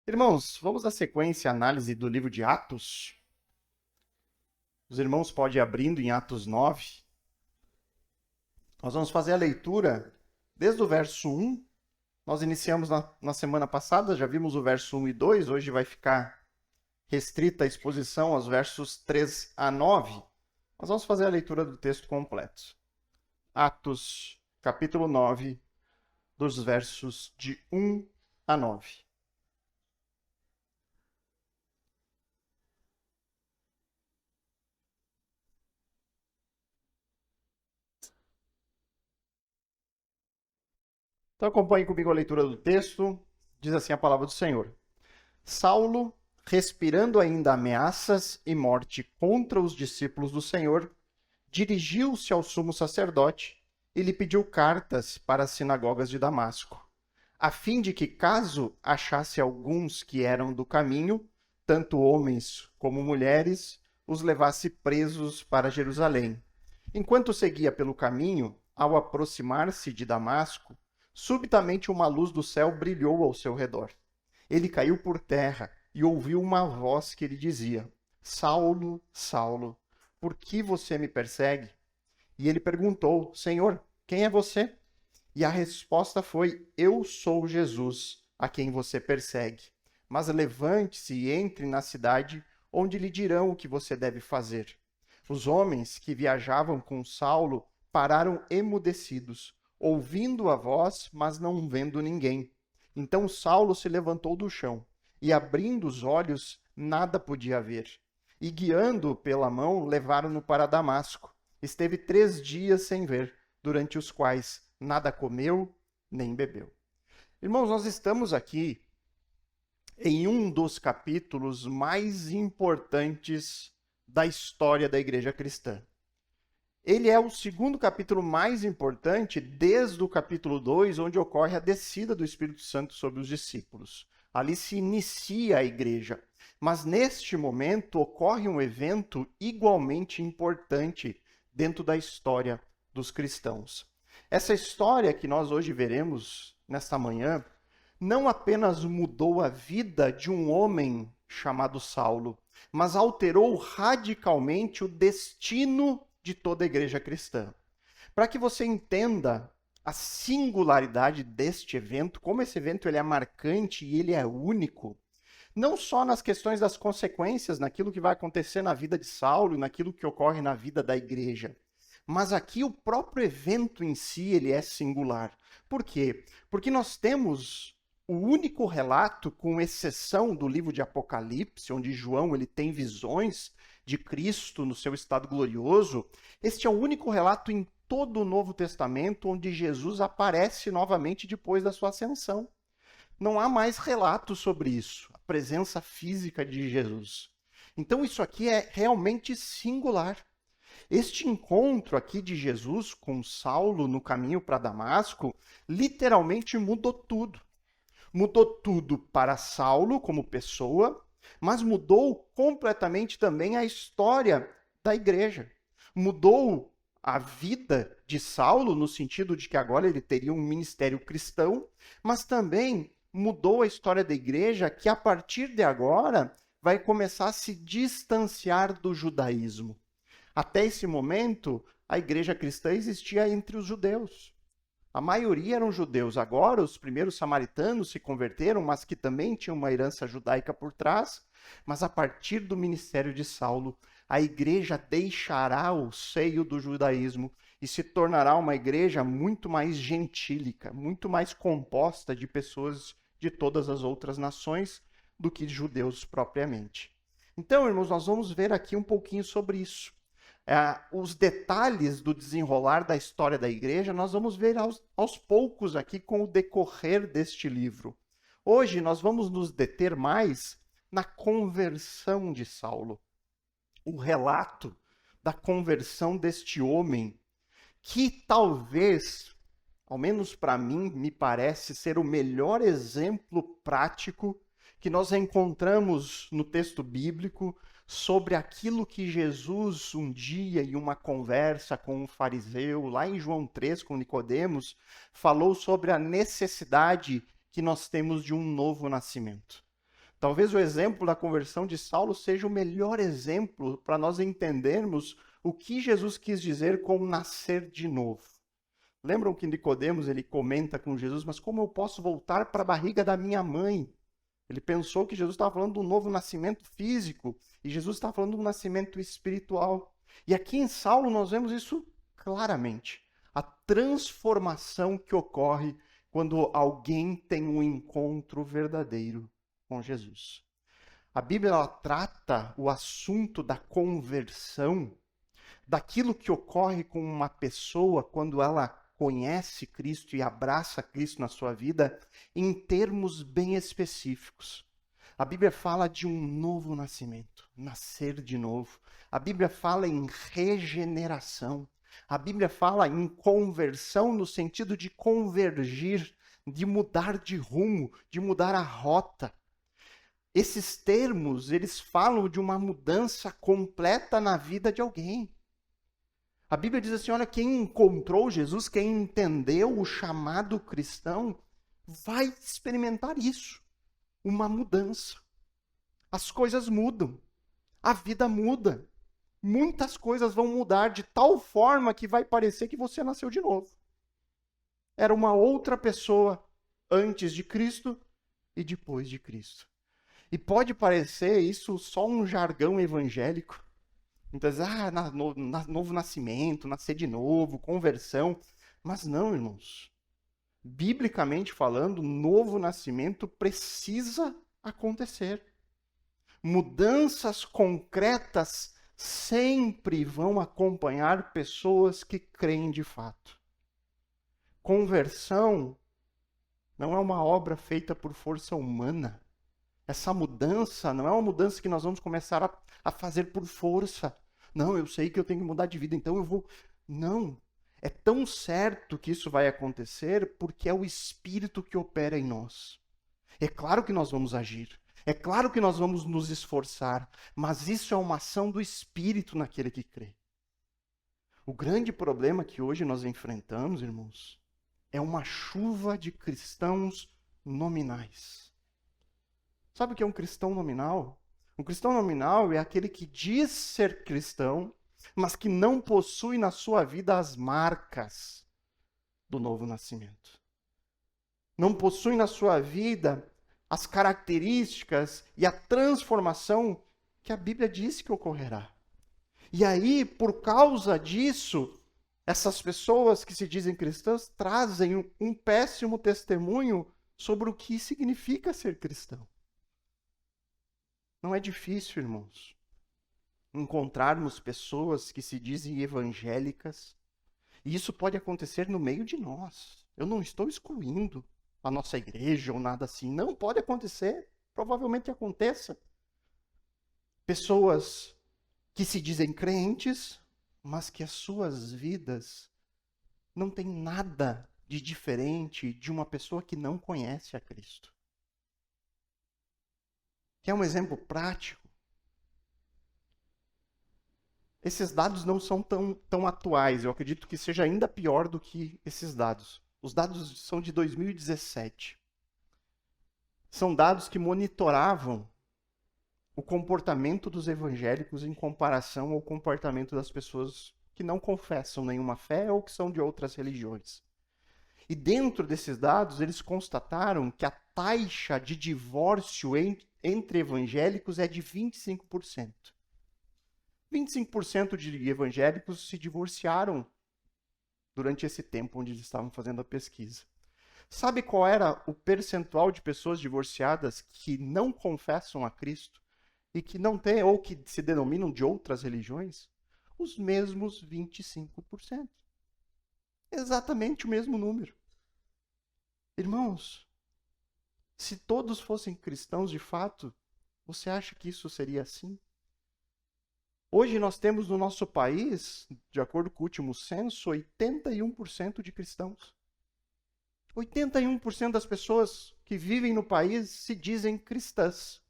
Irmãos, vamos à sequência análise do livro de Atos. Os irmãos podem ir abrindo em Atos 9. Nós vamos fazer a leitura desde o verso 1. Nós iniciamos na semana passada, já vimos o verso 1 e 2. Hoje vai ficar restrita a exposição aos versos 3 a 9. Nós vamos fazer a leitura do texto completo. Atos, capítulo 9, dos versos de 1 a 9. Então acompanhe comigo a leitura do texto. Diz assim a palavra do Senhor. Saulo, respirando ainda ameaças e morte contra os discípulos do Senhor, dirigiu-se ao sumo sacerdote e lhe pediu cartas para as sinagogas de Damasco, a fim de que, caso achasse alguns que eram do caminho, tanto homens como mulheres, os levasse presos para Jerusalém. Enquanto seguia pelo caminho, ao aproximar-se de Damasco, subitamente uma luz do céu brilhou ao seu redor. Ele caiu por terra e ouviu uma voz que lhe dizia: Saulo, Saulo, por que você me persegue? E ele perguntou: Senhor, quem é você? E a resposta foi: Eu sou Jesus, a quem você persegue. Mas levante-se e entre na cidade, onde lhe dirão o que você deve fazer. Os homens que viajavam com Saulo pararam emudecidos, ouvindo a voz, mas não vendo ninguém. Então Saulo se levantou do chão e, abrindo os olhos, nada podia ver. E guiando-o pela mão, levaram-no para Damasco. Esteve 3 dias sem ver, durante os quais nada comeu nem bebeu. Irmãos, nós estamos aqui em um dos capítulos mais importantes da história da igreja cristã. Ele é o segundo capítulo mais importante desde o capítulo 2, onde ocorre a descida do Espírito Santo sobre os discípulos. Ali se inicia a igreja. Mas neste momento ocorre um evento igualmente importante dentro da história dos cristãos. Essa história que nós hoje veremos nesta manhã não apenas mudou a vida de um homem chamado Saulo, mas alterou radicalmente o destino de toda a igreja cristã. Para que você entenda a singularidade deste evento, como esse evento ele é marcante e ele é único, não só nas questões das consequências, naquilo que vai acontecer na vida de Saulo e naquilo que ocorre na vida da igreja, mas aqui o próprio evento em si ele é singular. Por quê? Porque nós temos o único relato, com exceção do livro de Apocalipse, onde João ele tem visões de Cristo no seu estado glorioso. Este é o único relato em todo o Novo Testamento onde Jesus aparece novamente depois da sua ascensão. Não há mais relatos sobre isso, a presença física de Jesus. Então isso aqui é realmente singular. Este encontro aqui de Jesus com Saulo no caminho para Damasco literalmente mudou tudo. Mudou tudo para Saulo como pessoa, mas mudou completamente também a história da igreja. Mudou a vida de Saulo no sentido de que agora ele teria um ministério cristão, mas também mudou a história da igreja, que a partir de agora vai começar a se distanciar do judaísmo. Até esse momento, a igreja cristã existia entre os judeus. A maioria eram judeus. Agora, os primeiros samaritanos se converteram, mas que também tinham uma herança judaica por trás. Mas a partir do ministério de Saulo, a igreja deixará o seio do judaísmo e se tornará uma igreja muito mais gentílica, muito mais composta de pessoas de todas as outras nações do que de judeus propriamente. Então, irmãos, nós vamos ver aqui um pouquinho sobre isso. Os detalhes do desenrolar da história da igreja, nós vamos ver aos poucos aqui com o decorrer deste livro. Hoje nós vamos nos deter mais na conversão de Saulo. O relato da conversão deste homem, que talvez, ao menos para mim, me parece ser o melhor exemplo prático que nós encontramos no texto bíblico sobre aquilo que Jesus, um dia, em uma conversa com um fariseu, lá em João 3, com Nicodemos, falou sobre a necessidade que nós temos de um novo nascimento. Talvez o exemplo da conversão de Saulo seja o melhor exemplo para nós entendermos o que Jesus quis dizer com nascer de novo. Lembram que Nicodemos ele comenta com Jesus, mas como eu posso voltar para a barriga da minha mãe? Ele pensou que Jesus estava falando de um novo nascimento físico e Jesus estava falando de um nascimento espiritual. E aqui em Saulo nós vemos isso claramente. A transformação que ocorre quando alguém tem um encontro verdadeiro com Jesus. A Bíblia ela trata o assunto da conversão, daquilo que ocorre com uma pessoa quando ela conhece Cristo e abraça Cristo na sua vida, em termos bem específicos. A Bíblia fala de um novo nascimento, nascer de novo. A Bíblia fala em regeneração. A Bíblia fala em conversão no sentido de convergir, de mudar de rumo, de mudar a rota. Esses termos, eles falam de uma mudança completa na vida de alguém. A Bíblia diz assim, olha, quem encontrou Jesus, quem entendeu o chamado cristão, vai experimentar isso, uma mudança. As coisas mudam, a vida muda. Muitas coisas vão mudar de tal forma que vai parecer que você nasceu de novo. Era uma outra pessoa antes de Cristo e depois de Cristo. E pode parecer isso só um jargão evangélico. Então, novo nascimento, nascer de novo, conversão. Mas não, irmãos. Biblicamente falando, novo nascimento precisa acontecer. Mudanças concretas sempre vão acompanhar pessoas que creem de fato. Conversão não é uma obra feita por força humana. Essa mudança não é uma mudança que nós vamos começar a fazer por força. Não, eu sei que eu tenho que mudar de vida, então eu vou... Não. É tão certo que isso vai acontecer porque é o Espírito que opera em nós. É claro que nós vamos agir. É claro que nós vamos nos esforçar. Mas isso é uma ação do Espírito naquele que crê. O grande problema que hoje nós enfrentamos, irmãos, é uma chuva de cristãos nominais. Sabe o que é um cristão nominal? Um cristão nominal é aquele que diz ser cristão, mas que não possui na sua vida as marcas do novo nascimento. Não possui na sua vida as características e a transformação que a Bíblia diz que ocorrerá. E aí, por causa disso, essas pessoas que se dizem cristãs trazem um péssimo testemunho sobre o que significa ser cristão. Não é difícil, irmãos, encontrarmos pessoas que se dizem evangélicas, e isso pode acontecer no meio de nós. Eu não estou excluindo a nossa igreja ou nada assim. Não, pode acontecer, provavelmente aconteça. Pessoas que se dizem crentes, mas que as suas vidas não têm nada de diferente de uma pessoa que não conhece a Cristo. Quer um exemplo prático? Esses dados não são tão atuais. Eu acredito que seja ainda pior do que esses dados. Os dados são de 2017. São dados que monitoravam o comportamento dos evangélicos em comparação ao comportamento das pessoas que não confessam nenhuma fé ou que são de outras religiões. E dentro desses dados, eles constataram que a taxa de divórcio entre evangélicos é de 25%. 25% de evangélicos se divorciaram durante esse tempo onde eles estavam fazendo a pesquisa. Sabe qual era o percentual de pessoas divorciadas que não confessam a Cristo e que não têm ou que se denominam de outras religiões? Os mesmos 25%. Exatamente o mesmo número. Irmãos, se todos fossem cristãos de fato, você acha que isso seria assim? Hoje nós temos no nosso país, de acordo com o último censo, 81% de cristãos. 81% das pessoas que vivem no país se dizem cristãs.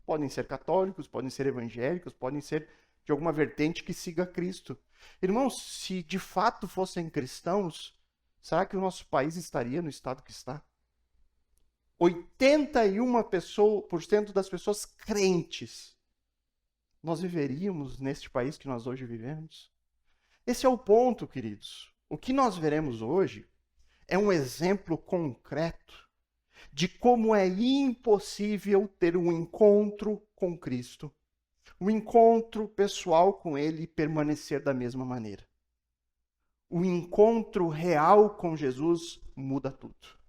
Podem ser católicos, podem ser evangélicos, podem ser de alguma vertente que siga Cristo. Irmãos, se de fato fossem cristãos, será que o nosso país estaria no estado que está? 81% das pessoas crentes, nós viveríamos neste país que nós hoje vivemos? Esse é o ponto, queridos. O que nós veremos hoje é um exemplo concreto de como é impossível ter um encontro com Cristo, um encontro pessoal com Ele e permanecer da mesma maneira. O encontro real com Jesus muda tudo.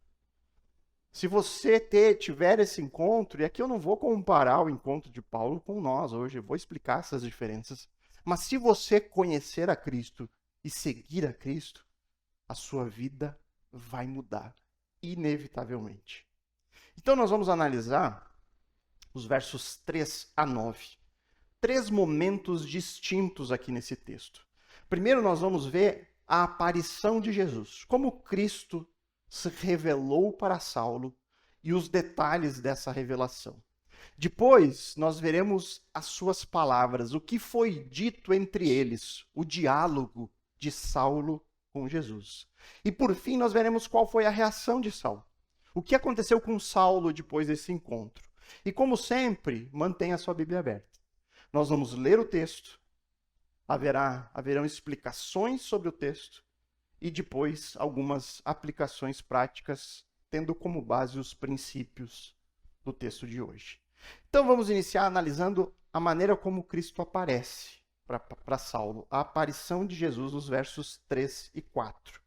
Se você tiver esse encontro, e aqui eu não vou comparar o encontro de Paulo com nós hoje, eu vou explicar essas diferenças, mas se você conhecer a Cristo e seguir a Cristo, a sua vida vai mudar, inevitavelmente. Então nós vamos analisar os versos 3 a 9. 3 momentos distintos aqui nesse texto. Primeiro nós vamos ver a aparição de Jesus, como Cristo se revelou para Saulo e os detalhes dessa revelação. Depois, nós veremos as suas palavras, o que foi dito entre eles, o diálogo de Saulo com Jesus. E por fim, nós veremos qual foi a reação de Saulo. O que aconteceu com Saulo depois desse encontro. E como sempre, mantenha a sua Bíblia aberta. Nós vamos ler o texto, haverão explicações sobre o texto, e depois algumas aplicações práticas, tendo como base os princípios do texto de hoje. Então vamos iniciar analisando a maneira como Cristo aparece para Saulo, a aparição de Jesus nos versos 3 e 4.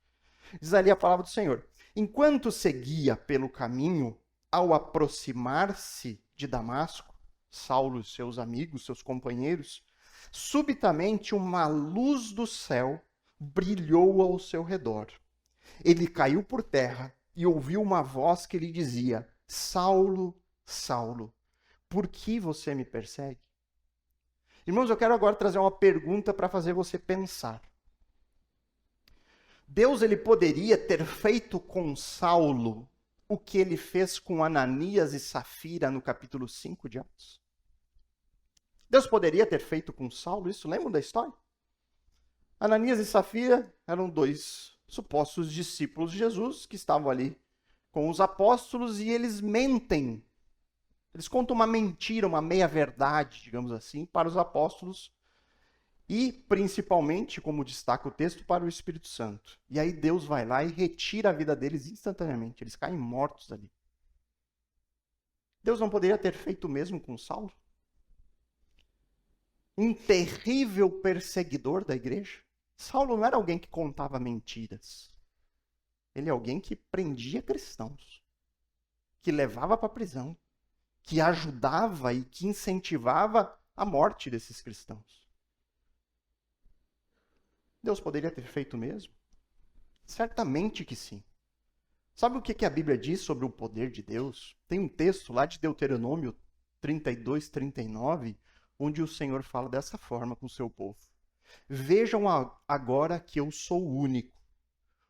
Diz ali a palavra do Senhor: enquanto seguia pelo caminho, ao aproximar-se de Damasco, Saulo e seus amigos, seus companheiros, subitamente uma luz do céu brilhou ao seu redor. Ele caiu por terra e ouviu uma voz que lhe dizia: Saulo, Saulo, por que você me persegue? Irmãos, eu quero agora trazer uma pergunta para fazer você pensar. Deus ele poderia ter feito com Saulo o que ele fez com Ananias e Safira no capítulo 5 de Atos? Deus poderia ter feito com Saulo isso? Lembram da história? Ananias e Safira eram 2 supostos discípulos de Jesus que estavam ali com os apóstolos e eles mentem. Eles contam uma mentira, uma meia-verdade, digamos assim, para os apóstolos e, principalmente, como destaca o texto, para o Espírito Santo. E aí Deus vai lá e retira a vida deles instantaneamente. Eles caem mortos ali. Deus não poderia ter feito o mesmo com Saulo? Um terrível perseguidor da igreja? Saulo não era alguém que contava mentiras. Ele é alguém que prendia cristãos, que levava para a prisão, que ajudava e que incentivava a morte desses cristãos. Deus poderia ter feito o mesmo? Certamente que sim. Sabe o que a Bíblia diz sobre o poder de Deus? Tem um texto lá de Deuteronômio 32, 39, onde o Senhor fala dessa forma com o seu povo. Vejam agora que eu sou o único.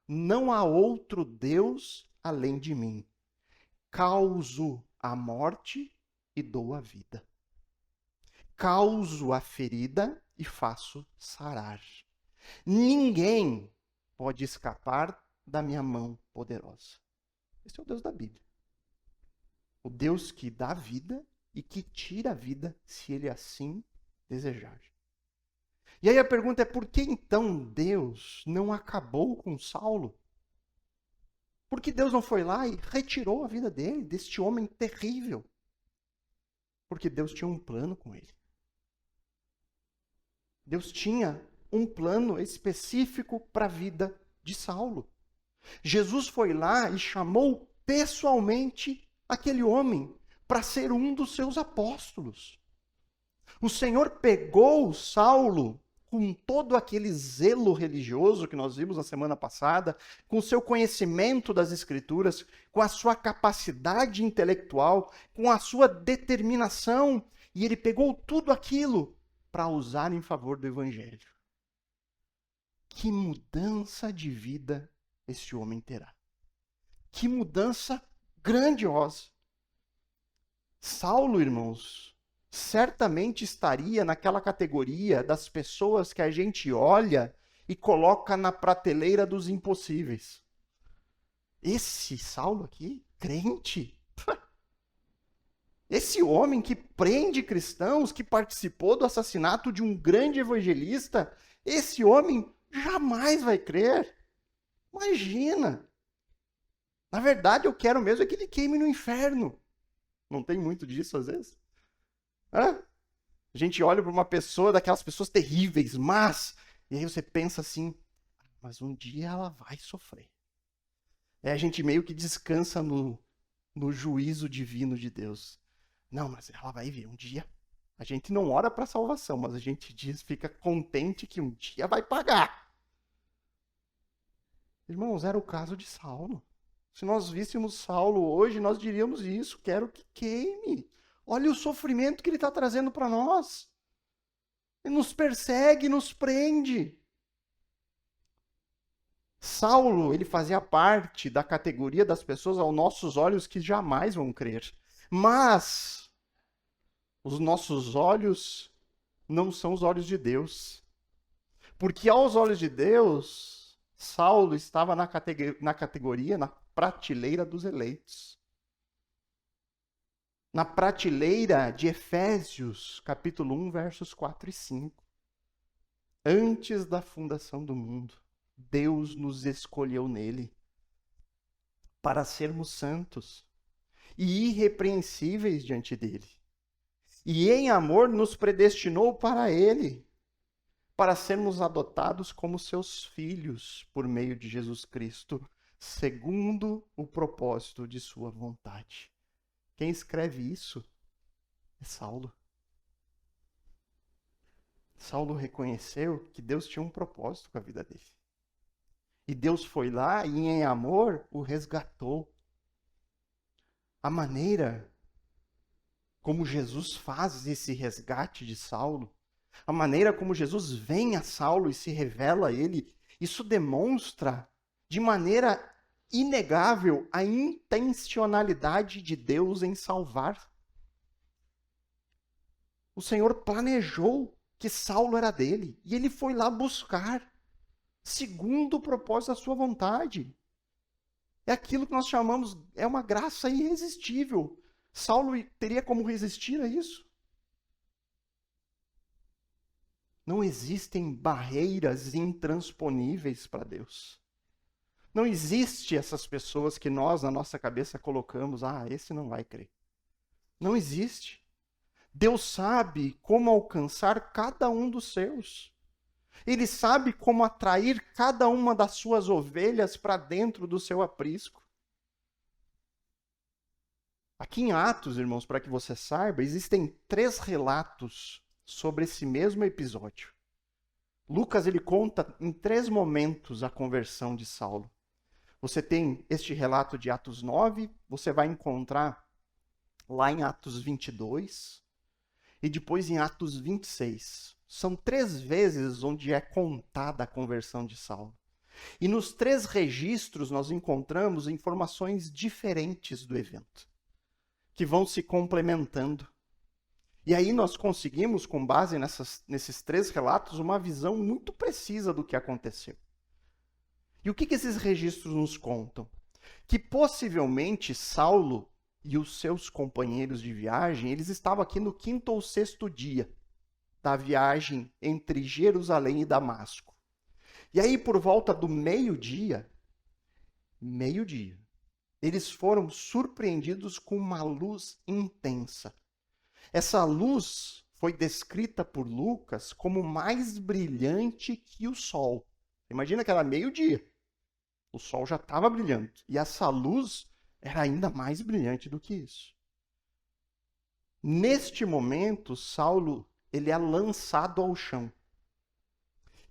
Não há outro Deus além de mim. Causo a morte e dou a vida. Causo a ferida e faço sarar. Ninguém pode escapar da minha mão poderosa. Esse é o Deus da Bíblia. O Deus que dá vida e que tira a vida se ele assim desejar. E aí a pergunta é: por que então Deus não acabou com Saulo? Por que Deus não foi lá e retirou a vida dele, deste homem terrível? Porque Deus tinha um plano com ele. Deus tinha um plano específico para a vida de Saulo. Jesus foi lá e chamou pessoalmente aquele homem para ser um dos seus apóstolos. O Senhor pegou Saulo com todo aquele zelo religioso que nós vimos na semana passada, com o seu conhecimento das Escrituras, com a sua capacidade intelectual, com a sua determinação, e ele pegou tudo aquilo para usar em favor do Evangelho. Que mudança de vida esse homem terá. Que mudança grandiosa. Saulo, irmãos, certamente estaria naquela categoria das pessoas que a gente olha e coloca na prateleira dos impossíveis. Esse Saulo aqui, crente, Esse homem que prende cristãos, que participou do assassinato de um grande evangelista, esse homem jamais vai crer. Imagina! Na verdade, eu quero mesmo é que ele queime no inferno. Não tem muito disso às vezes? Hã? A gente olha para uma pessoa, daquelas pessoas terríveis, mas, e aí você pensa assim, mas um dia ela vai sofrer. É, a gente meio que descansa no juízo divino de Deus. Não, mas ela vai vir um dia. A gente não ora para salvação, mas a gente diz, fica contente que um dia vai pagar. Irmãos, era o caso de Saulo. Se nós víssemos Saulo hoje, nós diríamos isso, quero que queime. Olha o sofrimento que ele está trazendo para nós. Ele nos persegue, nos prende. Saulo, ele fazia parte da categoria das pessoas aos nossos olhos que jamais vão crer. Mas os nossos olhos não são os olhos de Deus. Porque aos olhos de Deus, Saulo estava na categoria, na prateleira dos eleitos. Na prateleira de Efésios, capítulo 1, versos 4 e 5. Antes da fundação do mundo, Deus nos escolheu nele para sermos santos e irrepreensíveis diante dele. E em amor nos predestinou para ele, para sermos adotados como seus filhos por meio de Jesus Cristo, segundo o propósito de sua vontade. Quem escreve isso é Saulo. Saulo reconheceu que Deus tinha um propósito com a vida dele. E Deus foi lá e, em amor, o resgatou. A maneira como Jesus faz esse resgate de Saulo, a maneira como Jesus vem a Saulo e se revela a ele, isso demonstra de maneira inegável a intencionalidade de Deus em salvar. O Senhor planejou que Saulo era dele e ele foi lá buscar, segundo o propósito da sua vontade. É aquilo que nós chamamos, é uma graça irresistível. Saulo teria como resistir a isso? Não existem barreiras intransponíveis para Deus. Não existe essas pessoas que nós, na nossa cabeça, colocamos, esse não vai crer. Não existe. Deus sabe como alcançar cada um dos seus. Ele sabe como atrair cada uma das suas ovelhas para dentro do seu aprisco. Aqui em Atos, irmãos, para que você saiba, existem 3 relatos sobre esse mesmo episódio. Lucas ele conta em 3 momentos a conversão de Saulo. Você tem este relato de Atos 9, você vai encontrar lá em Atos 22 e depois em Atos 26. São 3 vezes onde é contada a conversão de Saulo. E nos 3 registros nós encontramos informações diferentes do evento, que vão se complementando. E aí nós conseguimos, com base nesses 3 relatos, uma visão muito precisa do que aconteceu. E o que esses registros nos contam? Que possivelmente Saulo e os seus companheiros de viagem, eles estavam aqui no 5º ou 6º dia da viagem entre Jerusalém e Damasco. E aí, por volta do meio-dia, eles foram surpreendidos com uma luz intensa. Essa luz foi descrita por Lucas como mais brilhante que o sol. Imagina que era meio-dia. O sol já estava brilhando. E essa luz era ainda mais brilhante do que isso. Neste momento, Saulo ele é lançado ao chão.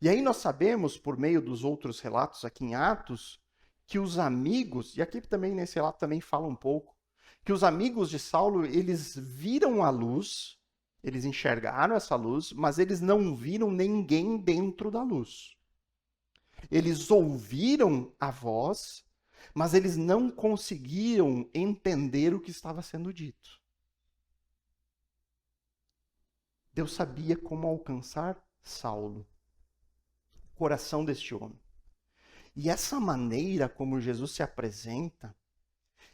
E aí nós sabemos, por meio dos outros relatos aqui em Atos, que os amigos, e aqui também nesse relato também fala um pouco, que os amigos de Saulo, eles viram a luz, eles enxergaram essa luz, mas eles não viram ninguém dentro da luz. Eles ouviram a voz, mas eles não conseguiram entender o que estava sendo dito. Deus sabia como alcançar Saulo, o coração deste homem. E essa maneira como Jesus se apresenta,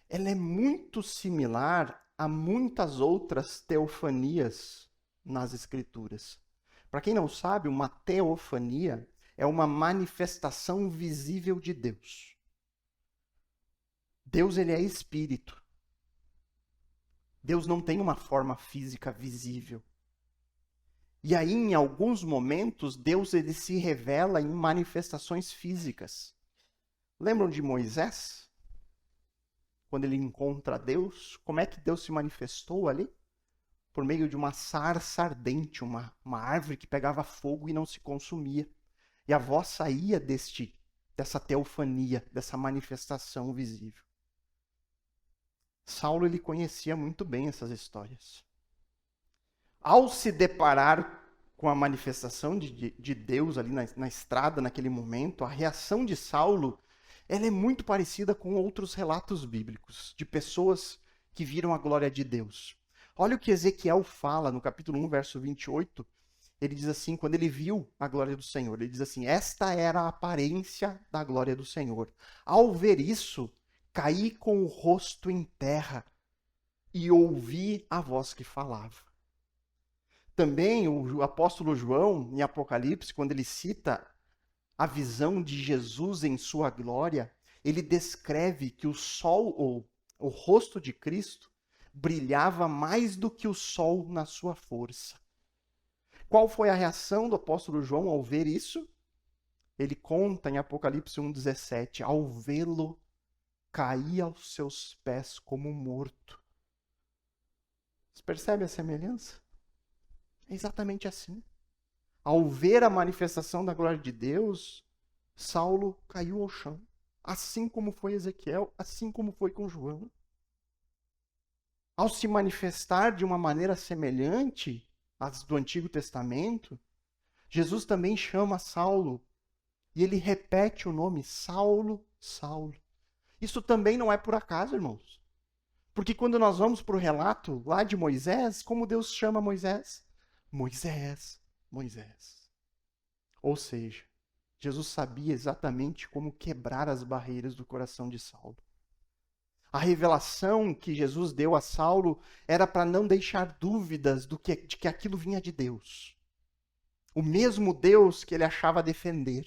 ela é muito similar há muitas outras teofanias nas Escrituras. Para quem não sabe, uma teofania é uma manifestação visível de Deus. Deus, ele é espírito. Deus não tem uma forma física visível. E aí, em alguns momentos, Deus ele se revela em manifestações físicas. Lembram de Moisés? Quando ele encontra Deus, como é que Deus se manifestou ali? Por meio de uma sarça ardente, uma árvore que pegava fogo e não se consumia. E a voz saía dessa teofania, dessa manifestação visível. Saulo ele conhecia muito bem essas histórias. Ao se deparar com a manifestação de Deus ali na estrada, naquele momento, a reação de Saulo ela é muito parecida com outros relatos bíblicos, de pessoas que viram a glória de Deus. Olha o que Ezequiel fala no capítulo 1, verso 28. Ele diz assim, quando ele viu a glória do Senhor, ele diz assim, esta era a aparência da glória do Senhor. Ao ver isso, caí com o rosto em terra e ouvi a voz que falava. Também o apóstolo João, em Apocalipse, quando ele cita a visão de Jesus em sua glória, ele descreve que o sol, ou o rosto de Cristo, brilhava mais do que o sol na sua força. Qual foi a reação do apóstolo João ao ver isso? Ele conta em Apocalipse 1,17, ao vê-lo, caí aos seus pés como morto. Você percebe a semelhança? É exatamente assim. Ao ver a manifestação da glória de Deus, Saulo caiu ao chão. Assim como foi Ezequiel, assim como foi com João. Ao se manifestar de uma maneira semelhante às do Antigo Testamento, Jesus também chama Saulo e ele repete o nome Saulo, Saulo. Isso também não é por acaso, irmãos. Porque quando nós vamos para o relato lá de Moisés, como Deus chama Moisés? Moisés, Moisés. Ou seja, Jesus sabia exatamente como quebrar as barreiras do coração de Saulo. A revelação que Jesus deu a Saulo era para não deixar dúvidas de que aquilo vinha de Deus. O mesmo Deus que ele achava defender.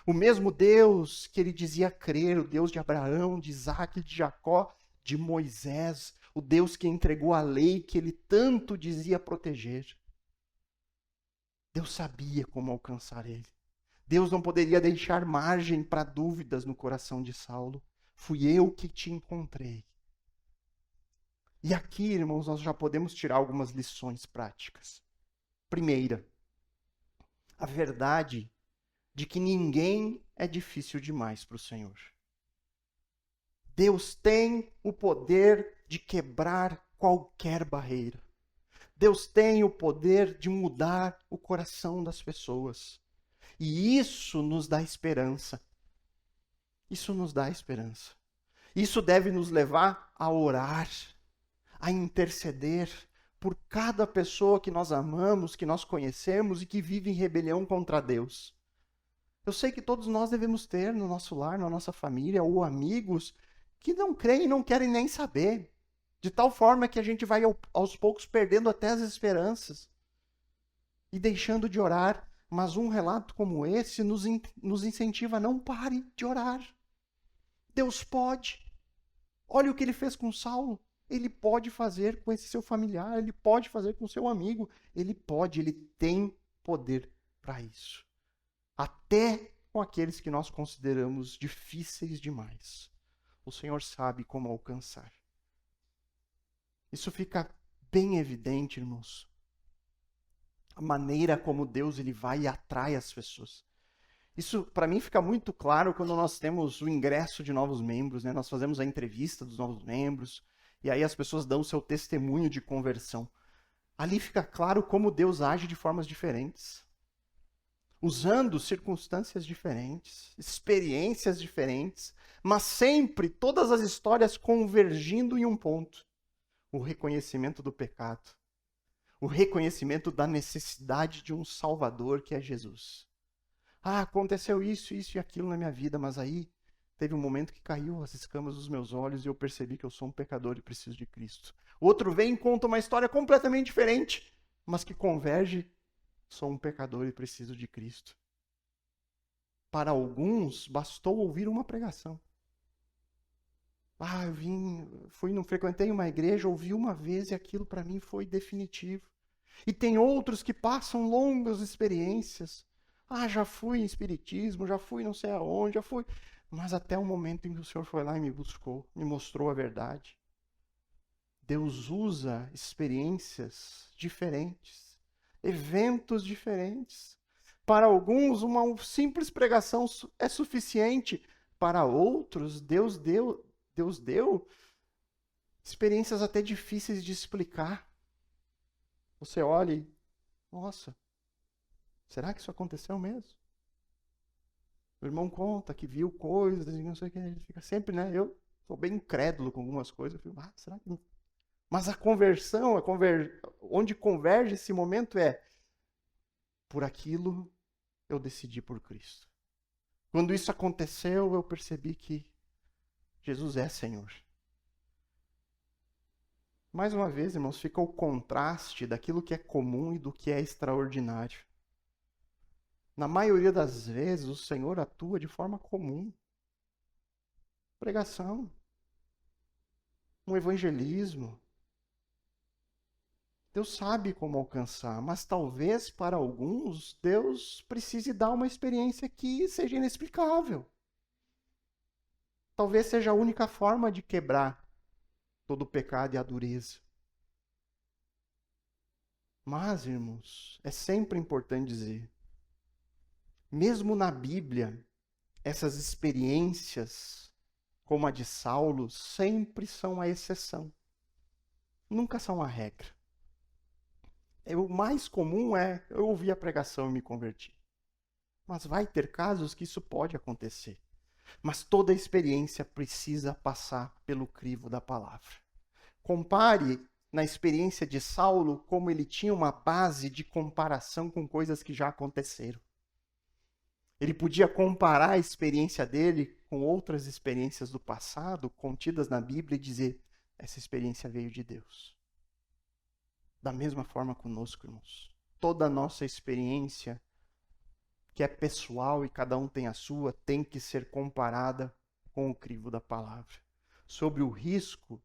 O mesmo Deus que ele dizia crer, o Deus de Abraão, de Isaac, de Jacó, de Moisés, o Deus que entregou a lei que ele tanto dizia proteger. Deus sabia como alcançar ele. Deus não poderia deixar margem para dúvidas no coração de Saulo. Fui eu que te encontrei. E aqui, irmãos, nós já podemos tirar algumas lições práticas. Primeira, a verdade de que ninguém é difícil demais para o Senhor. Deus tem o poder de quebrar qualquer barreira. Deus tem o poder de mudar o coração das pessoas. E isso nos dá esperança. Isso nos dá esperança. Isso deve nos levar a orar, a interceder por cada pessoa que nós amamos, que nós conhecemos e que vive em rebelião contra Deus. Eu sei que todos nós devemos ter no nosso lar, na nossa família, ou amigos que não creem e não querem nem saber. De tal forma que a gente vai aos poucos perdendo até as esperanças e deixando de orar. Mas um relato como esse nos incentiva a não pare de orar. Deus pode. Olha o que ele fez com Saulo. Ele pode fazer com esse seu familiar, ele pode fazer com seu amigo. Ele tem poder para isso. Até com aqueles que nós consideramos difíceis demais. O Senhor sabe como alcançar. Isso fica bem evidente, irmãos. A maneira como Deus ele vai e atrai as pessoas. Isso, para mim, fica muito claro quando nós temos o ingresso de novos membros, né? Nós fazemos a entrevista dos novos membros, e aí as pessoas dão o seu testemunho de conversão. Ali fica claro como Deus age de formas diferentes, usando circunstâncias diferentes, experiências diferentes, mas sempre todas as histórias convergindo em um ponto: o reconhecimento do pecado, o reconhecimento da necessidade de um Salvador que é Jesus. Ah, aconteceu isso e aquilo na minha vida, mas aí teve um momento que caiu as escamas dos meus olhos e eu percebi que eu sou um pecador e preciso de Cristo. Outro vem e conta uma história completamente diferente, mas que converge, sou um pecador e preciso de Cristo. Para alguns, bastou ouvir uma pregação. Eu frequentei uma igreja, ouvi uma vez e aquilo para mim foi definitivo. E tem outros que passam longas experiências. Já fui em espiritismo, já fui não sei aonde, já fui. Mas até o momento em que o Senhor foi lá e me buscou, me mostrou a verdade. Deus usa experiências diferentes, eventos diferentes. Para alguns, uma simples pregação é suficiente. Para outros, Deus deu experiências até difíceis de explicar. Você olha e, nossa, será que isso aconteceu mesmo? O irmão conta que viu coisas e não sei o que, ele fica sempre, né? Eu sou bem incrédulo com algumas coisas. Eu fico, será que... Mas a conversão, onde converge esse momento é, por aquilo eu decidi por Cristo. Quando isso aconteceu, eu percebi que Jesus é Senhor. Mais uma vez, irmãos, fica o contraste daquilo que é comum e do que é extraordinário. Na maioria das vezes, o Senhor atua de forma comum. Pregação, um evangelismo. Deus sabe como alcançar, mas talvez para alguns Deus precise dar uma experiência que seja inexplicável. Talvez seja a única forma de quebrar todo o pecado e a dureza. Mas, irmãos, é sempre importante dizer, mesmo na Bíblia, essas experiências, como a de Saulo, sempre são a exceção. Nunca são a regra. O mais comum é, eu ouvi a pregação e me converti. Mas vai ter casos que isso pode acontecer. Mas toda experiência precisa passar pelo crivo da palavra. Compare na experiência de Saulo como ele tinha uma base de comparação com coisas que já aconteceram. Ele podia comparar a experiência dele com outras experiências do passado, contidas na Bíblia, e dizer, essa experiência veio de Deus. Da mesma forma conosco, irmãos. Toda a nossa experiência, que é pessoal e cada um tem a sua, tem que ser comparada com o crivo da palavra. Sobre o risco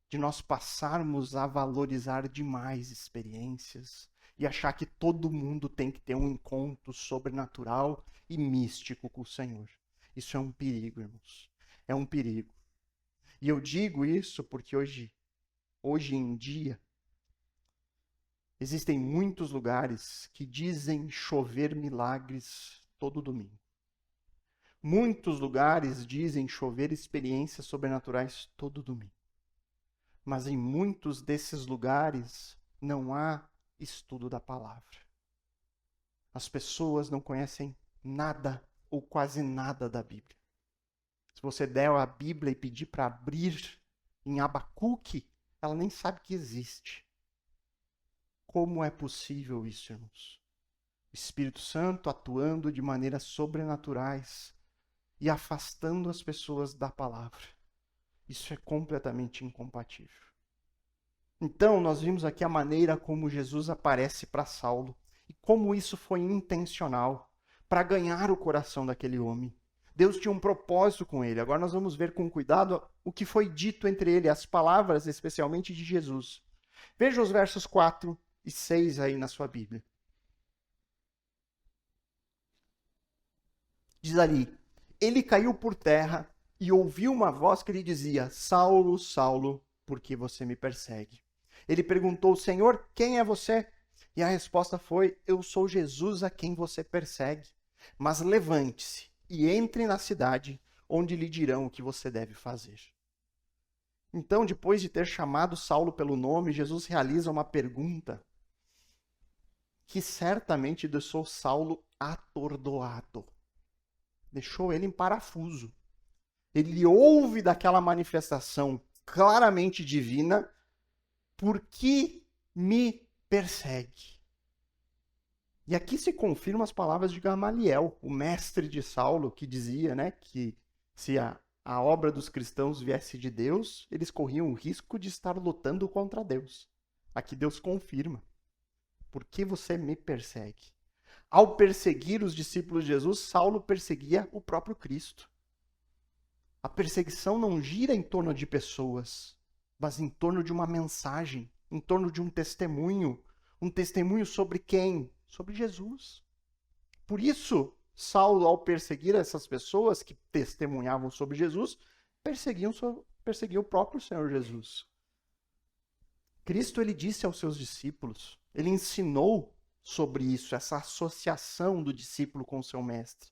de nós passarmos a valorizar demais experiências e achar que todo mundo tem que ter um encontro sobrenatural e místico com o Senhor. Isso é um perigo, irmãos. É um perigo. E eu digo isso porque hoje em dia, existem muitos lugares que dizem chover milagres todo domingo. Muitos lugares dizem chover experiências sobrenaturais todo domingo. Mas em muitos desses lugares não há estudo da palavra. As pessoas não conhecem nada ou quase nada da Bíblia. Se você der a Bíblia e pedir para abrir em Abacuque, ela nem sabe que existe. Como é possível isso, irmãos? O Espírito Santo atuando de maneiras sobrenaturais e afastando as pessoas da palavra. Isso é completamente incompatível. Então, nós vimos aqui a maneira como Jesus aparece para Saulo e como isso foi intencional para ganhar o coração daquele homem. Deus tinha um propósito com ele. Agora nós vamos ver com cuidado o que foi dito entre ele, as palavras especialmente de Jesus. Veja os versos 4 e 6 aí na sua Bíblia. Diz ali, ele caiu por terra e ouviu uma voz que lhe dizia, Saulo, Saulo, por que você me persegue? Ele perguntou, Senhor, quem é você? E a resposta foi, eu sou Jesus a quem você persegue. Mas levante-se e entre na cidade, onde lhe dirão o que você deve fazer. Então, depois de ter chamado Saulo pelo nome, Jesus realiza uma pergunta que certamente deixou Saulo atordoado. Deixou ele em parafuso. Ele ouve daquela manifestação claramente divina, por que me persegue? E aqui se confirmam as palavras de Gamaliel, o mestre de Saulo, que dizia, né, que Se a obra dos cristãos viesse de Deus, eles corriam o risco de estar lutando contra Deus. Aqui Deus confirma. Por que você me persegue? Ao perseguir os discípulos de Jesus, Saulo perseguia o próprio Cristo. A perseguição não gira em torno de pessoas, mas em torno de uma mensagem, em torno de um testemunho. Um testemunho sobre quem? Sobre Jesus. Por isso, Saulo, ao perseguir essas pessoas que testemunhavam sobre Jesus, perseguiam o próprio Senhor Jesus. Cristo, ele disse aos seus discípulos, ele ensinou sobre isso, essa associação do discípulo com o seu mestre.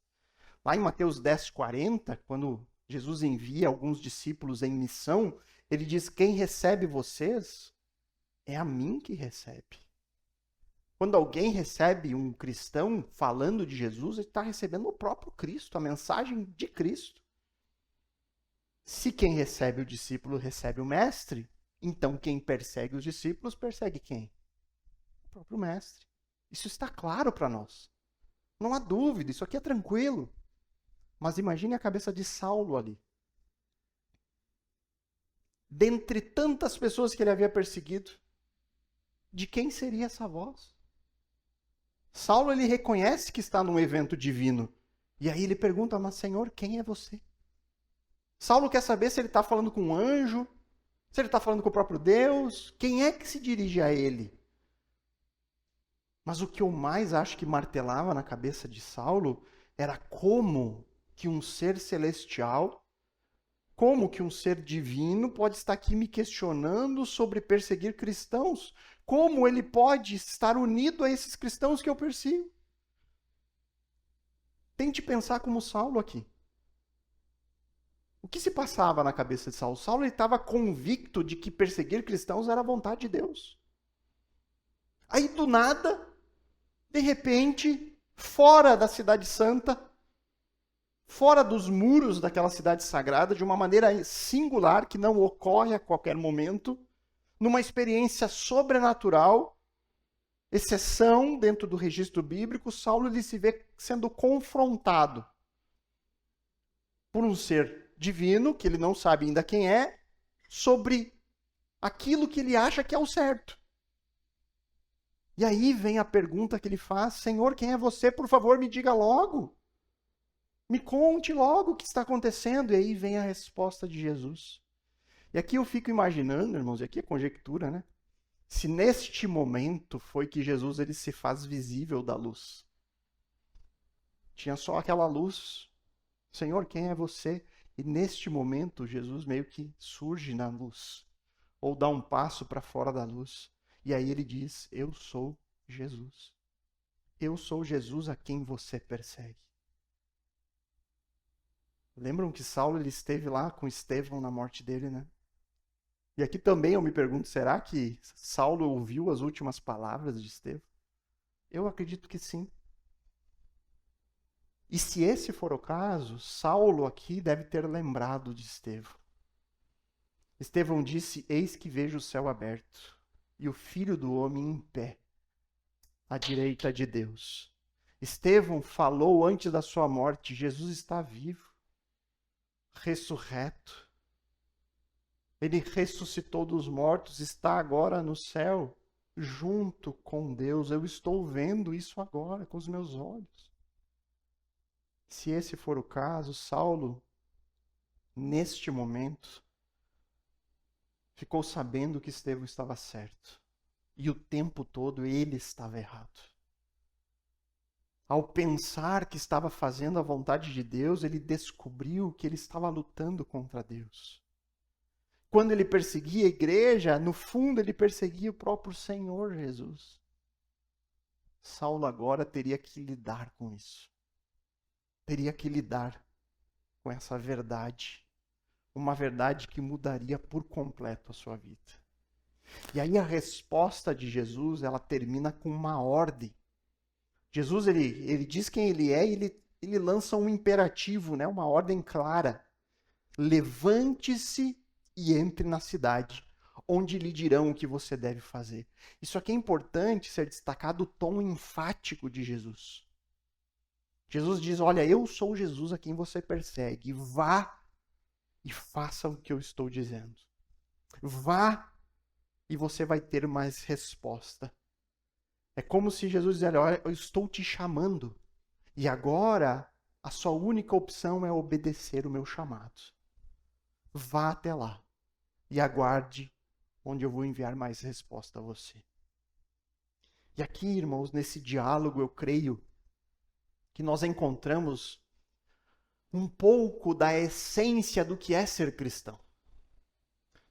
Lá em Mateus 10:40, quando Jesus envia alguns discípulos em missão, ele diz: quem recebe vocês, é a mim que recebe. Quando alguém recebe um cristão falando de Jesus, ele está recebendo o próprio Cristo, a mensagem de Cristo. Se quem recebe o discípulo recebe o mestre, então quem persegue os discípulos persegue quem? O próprio mestre. Isso está claro para nós. Não há dúvida, isso aqui é tranquilo. Mas imagine a cabeça de Saulo ali. Dentre tantas pessoas que ele havia perseguido, de quem seria essa voz? Saulo, ele reconhece que está num evento divino. E aí ele pergunta, mas Senhor, quem é você? Saulo quer saber se ele está falando com um anjo, se ele está falando com o próprio Deus, quem é que se dirige a ele? Mas o que eu mais acho que martelava na cabeça de Saulo era como que um ser celestial, como que um ser divino pode estar aqui me questionando sobre perseguir cristãos? Como ele pode estar unido a esses cristãos que eu persigo? Tente pensar como Saulo aqui. O que se passava na cabeça de Saulo? Saulo estava convicto de que perseguir cristãos era a vontade de Deus. Aí do nada, de repente, fora da cidade santa, fora dos muros daquela cidade sagrada, de uma maneira singular, que não ocorre a qualquer momento, numa experiência sobrenatural, exceção dentro do registro bíblico, Saulo ele se vê sendo confrontado por um ser divino, que ele não sabe ainda quem é, sobre aquilo que ele acha que é o certo. E aí vem a pergunta que ele faz: Senhor, quem é você? Por favor, me diga logo. Me conte logo o que está acontecendo. E aí vem a resposta de Jesus. E aqui eu fico imaginando, irmãos, e aqui é conjectura, né? Se neste momento foi que Jesus ele se faz visível da luz. Tinha só aquela luz. Senhor, quem é você? E neste momento Jesus meio que surge na luz. Ou dá um passo para fora da luz. E aí ele diz: eu sou Jesus. Eu sou Jesus a quem você persegue. Lembram que Saulo ele esteve lá com Estevão na morte dele, né? E aqui também eu me pergunto, será que Saulo ouviu as últimas palavras de Estevão? Eu acredito que sim. E se esse for o caso, Saulo aqui deve ter lembrado de Estevão. Estevão disse: eis que vejo o céu aberto e o Filho do Homem em pé, à direita de Deus. Estevão falou antes da sua morte: Jesus está vivo, ressurreto. Ele ressuscitou dos mortos, está agora no céu, junto com Deus. Eu estou vendo isso agora com os meus olhos. Se esse for o caso, Saulo, neste momento, ficou sabendo que Estevão estava certo. E o tempo todo ele estava errado. Ao pensar que estava fazendo a vontade de Deus, ele descobriu que ele estava lutando contra Deus. Quando ele perseguia a igreja, no fundo ele perseguia o próprio Senhor Jesus. Saulo agora teria que lidar com isso. Teria que lidar com essa verdade. Uma verdade que mudaria por completo a sua vida. E aí a resposta de Jesus, ela termina com uma ordem. Jesus, ele diz quem ele é e ele lança um imperativo, né? Uma ordem clara. Levante-se e entre na cidade, onde lhe dirão o que você deve fazer. Isso aqui é importante ser destacado, o tom enfático de Jesus. Jesus diz: olha, eu sou Jesus a quem você persegue. Vá e faça o que eu estou dizendo. Vá e você vai ter mais resposta. É como se Jesus dissesse, olha, eu estou te chamando. E agora, a sua única opção é obedecer o meu chamado. Vá até lá e aguarde onde eu vou enviar mais resposta a você. E aqui, irmãos, nesse diálogo, eu creio que nós encontramos um pouco da essência do que é ser cristão.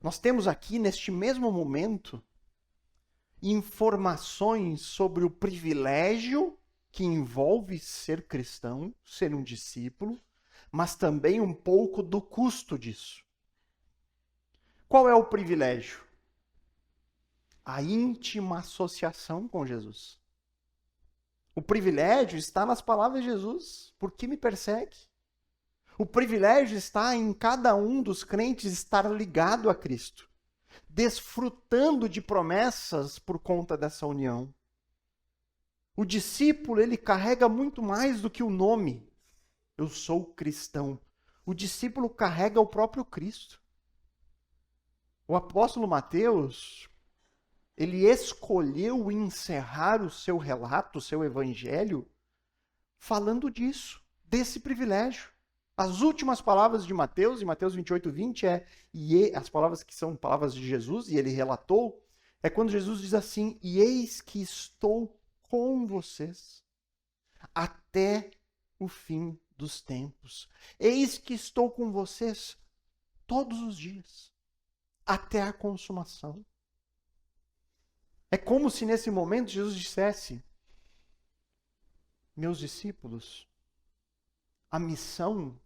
Nós temos aqui, neste mesmo momento, informações sobre o privilégio que envolve ser cristão, ser um discípulo, mas também um pouco do custo disso. Qual é o privilégio? A íntima associação com Jesus. O privilégio está nas palavras de Jesus. Por que me persegue? O privilégio está em cada um dos crentes estar ligado a Cristo, desfrutando de promessas por conta dessa união. O discípulo, ele carrega muito mais do que o nome. Eu sou cristão. O discípulo carrega o próprio Cristo. O apóstolo Mateus, ele escolheu encerrar o seu relato, o seu evangelho, falando disso, desse privilégio. As últimas palavras de Mateus, em Mateus 28, 20, as palavras que são palavras de Jesus, e ele relatou, é quando Jesus diz assim, e eis que estou com vocês até o fim dos tempos. Eis que estou com vocês todos os dias, até a consumação. É como se nesse momento Jesus dissesse, meus discípulos, a missão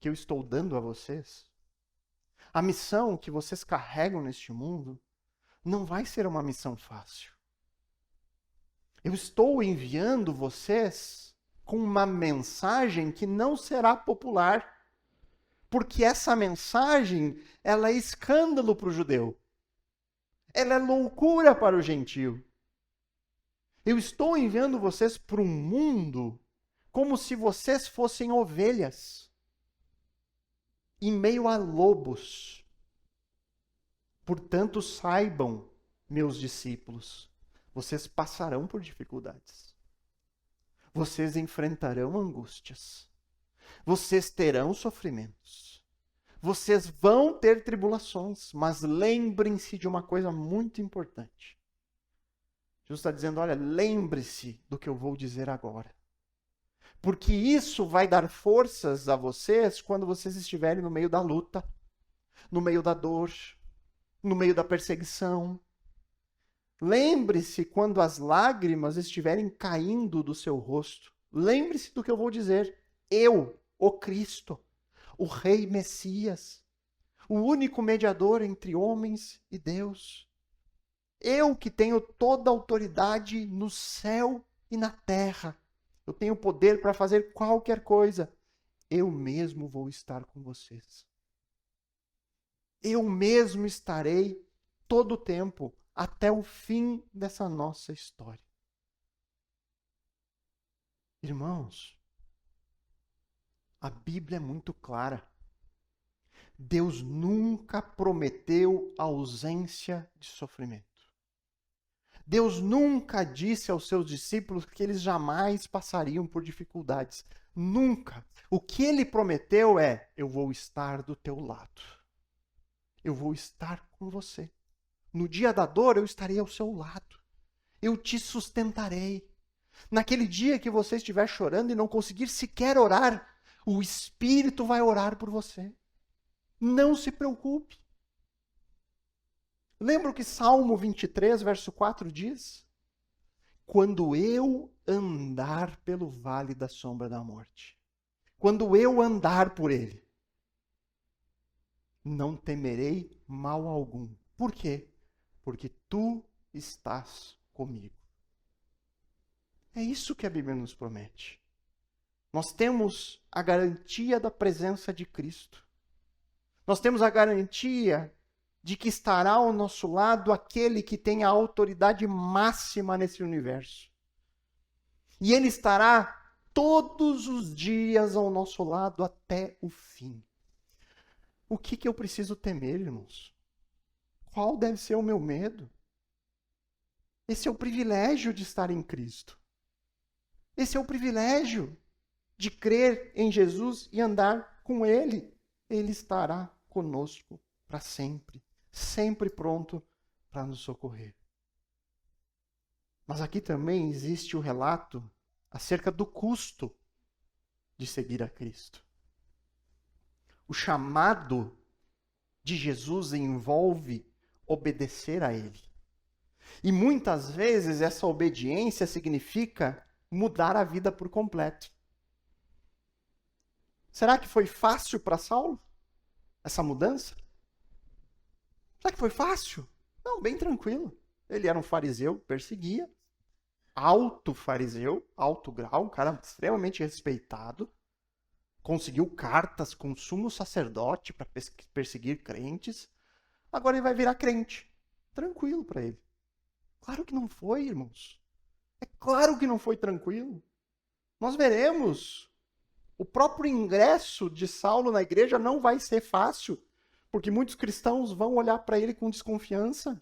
que eu estou dando a vocês, a missão que vocês carregam neste mundo, não vai ser uma missão fácil. Eu estou enviando vocês com uma mensagem que não será popular, porque essa mensagem, ela é escândalo para o judeu. Ela é loucura para o gentio. Eu estou enviando vocês para um mundo como se vocês fossem ovelhas em meio a lobos. Portanto, saibam, meus discípulos, vocês passarão por dificuldades. Vocês enfrentarão angústias. Vocês terão sofrimentos. Vocês vão ter tribulações, mas lembrem-se de uma coisa muito importante. Jesus está dizendo, olha, lembre-se do que eu vou dizer agora. Porque isso vai dar forças a vocês quando vocês estiverem no meio da luta, no meio da dor, no meio da perseguição. Lembre-se quando as lágrimas estiverem caindo do seu rosto. Lembre-se do que eu vou dizer. Eu, o Cristo, o Rei Messias, o único mediador entre homens e Deus. Eu que tenho toda a autoridade no céu e na terra. Eu tenho poder para fazer qualquer coisa. Eu mesmo vou estar com vocês. Eu mesmo estarei todo o tempo, até o fim dessa nossa história. Irmãos, a Bíblia é muito clara. Deus nunca prometeu ausência de sofrimento. Deus nunca disse aos seus discípulos que eles jamais passariam por dificuldades. Nunca. O que ele prometeu é, eu vou estar do teu lado. Eu vou estar com você. No dia da dor, eu estarei ao seu lado. Eu te sustentarei. Naquele dia que você estiver chorando e não conseguir sequer orar, o Espírito vai orar por você. Não se preocupe. Lembra o que Salmo 23, verso 4 diz? Quando eu andar pelo vale da sombra da morte, quando eu andar por ele, não temerei mal algum. Por quê? Porque tu estás comigo. É isso que a Bíblia nos promete. Nós temos a garantia da presença de Cristo. Nós temos a garantia de que estará ao nosso lado aquele que tem a autoridade máxima nesse universo. E ele estará todos os dias ao nosso lado até o fim. O que eu preciso temer, irmãos? Qual deve ser o meu medo? Esse é o privilégio de estar em Cristo. Esse é o privilégio de crer em Jesus e andar com Ele. Ele estará conosco para sempre, sempre pronto para nos socorrer. Mas aqui também existe o relato acerca do custo de seguir a Cristo. O chamado de Jesus envolve obedecer a Ele. E muitas vezes essa obediência significa mudar a vida por completo. Será que foi fácil para Saulo essa mudança? Será que foi fácil? Não, bem tranquilo. Ele era um fariseu, perseguia, alto fariseu, alto grau, um cara extremamente respeitado, conseguiu cartas com o sumo sacerdote para perseguir crentes. Agora ele vai virar crente. Tranquilo para ele. Claro que não foi, irmãos. É claro que não foi tranquilo. Nós veremos. O próprio ingresso de Saulo na igreja não vai ser fácil, porque muitos cristãos vão olhar para ele com desconfiança.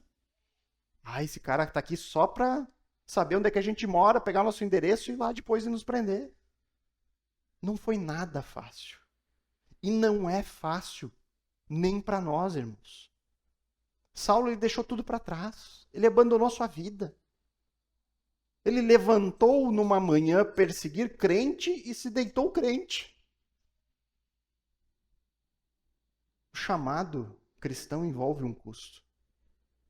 Ah, esse cara está aqui só para saber onde é que a gente mora, pegar nosso endereço e ir lá depois nos prender. Não foi nada fácil. E não é fácil, nem para nós, irmãos. Saulo ele deixou tudo para trás. Ele abandonou sua vida. Ele levantou numa manhã perseguir crente e se deitou crente. O chamado cristão envolve um custo.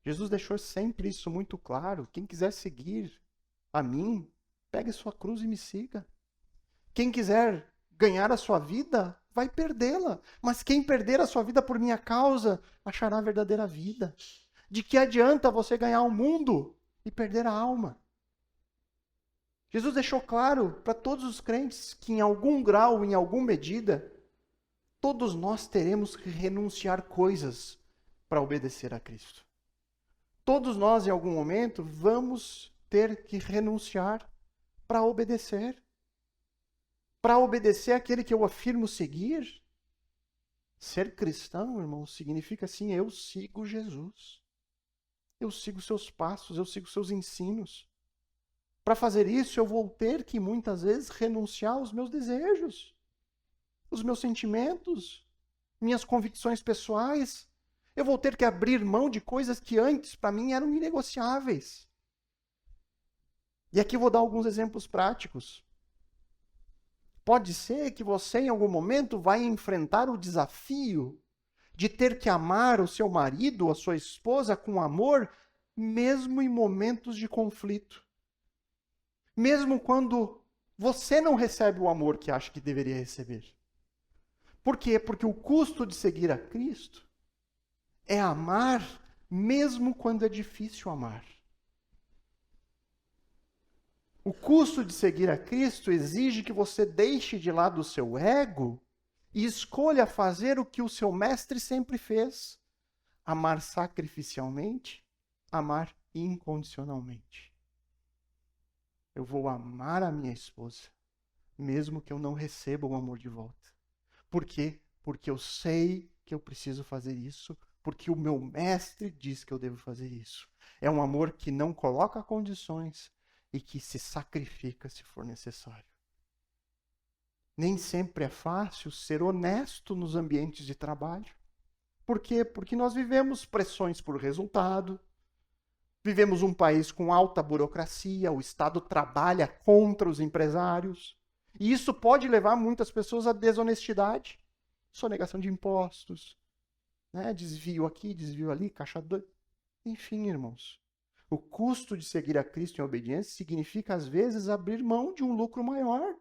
Jesus deixou sempre isso muito claro. Quem quiser seguir a mim, pegue sua cruz e me siga. Quem quiser ganhar a sua vida, vai perdê-la. Mas quem perder a sua vida por minha causa, achará a verdadeira vida. De que adianta você ganhar o mundo e perder a alma? Jesus deixou claro para todos os crentes que em algum grau, em alguma medida, todos nós teremos que renunciar coisas para obedecer a Cristo. Todos nós, em algum momento, vamos ter que renunciar para obedecer. Para obedecer àquele que eu afirmo seguir. Ser cristão, irmão, significa assim, eu sigo Jesus. Eu sigo seus passos, eu sigo seus ensinos. Para fazer isso, eu vou ter que, muitas vezes, renunciar aos meus desejos, os meus sentimentos, minhas convicções pessoais. Eu vou ter que abrir mão de coisas que antes, para mim, eram inegociáveis. E aqui eu vou dar alguns exemplos práticos. Pode ser que você, em algum momento, vai enfrentar o desafio de ter que amar o seu marido ou a sua esposa com amor, mesmo em momentos de conflito. Mesmo quando você não recebe o amor que acha que deveria receber. Por quê? Porque o custo de seguir a Cristo é amar mesmo quando é difícil amar. O custo de seguir a Cristo exige que você deixe de lado o seu ego e escolha fazer o que o seu mestre sempre fez: amar sacrificialmente, amar incondicionalmente. Eu vou amar a minha esposa, mesmo que eu não receba o amor de volta. Por quê? Porque eu sei que eu preciso fazer isso, porque o meu mestre diz que eu devo fazer isso. É um amor que não coloca condições e que se sacrifica se for necessário. Nem sempre é fácil ser honesto nos ambientes de trabalho. Por quê? Porque nós vivemos pressões por resultado, vivemos um país com alta burocracia, o Estado trabalha contra os empresários, e isso pode levar muitas pessoas à desonestidade, sonegação de impostos, né? Desvio aqui, desvio ali, caixa dois. Enfim, irmãos, o custo de seguir a Cristo em obediência significa, às vezes, abrir mão de um lucro maior.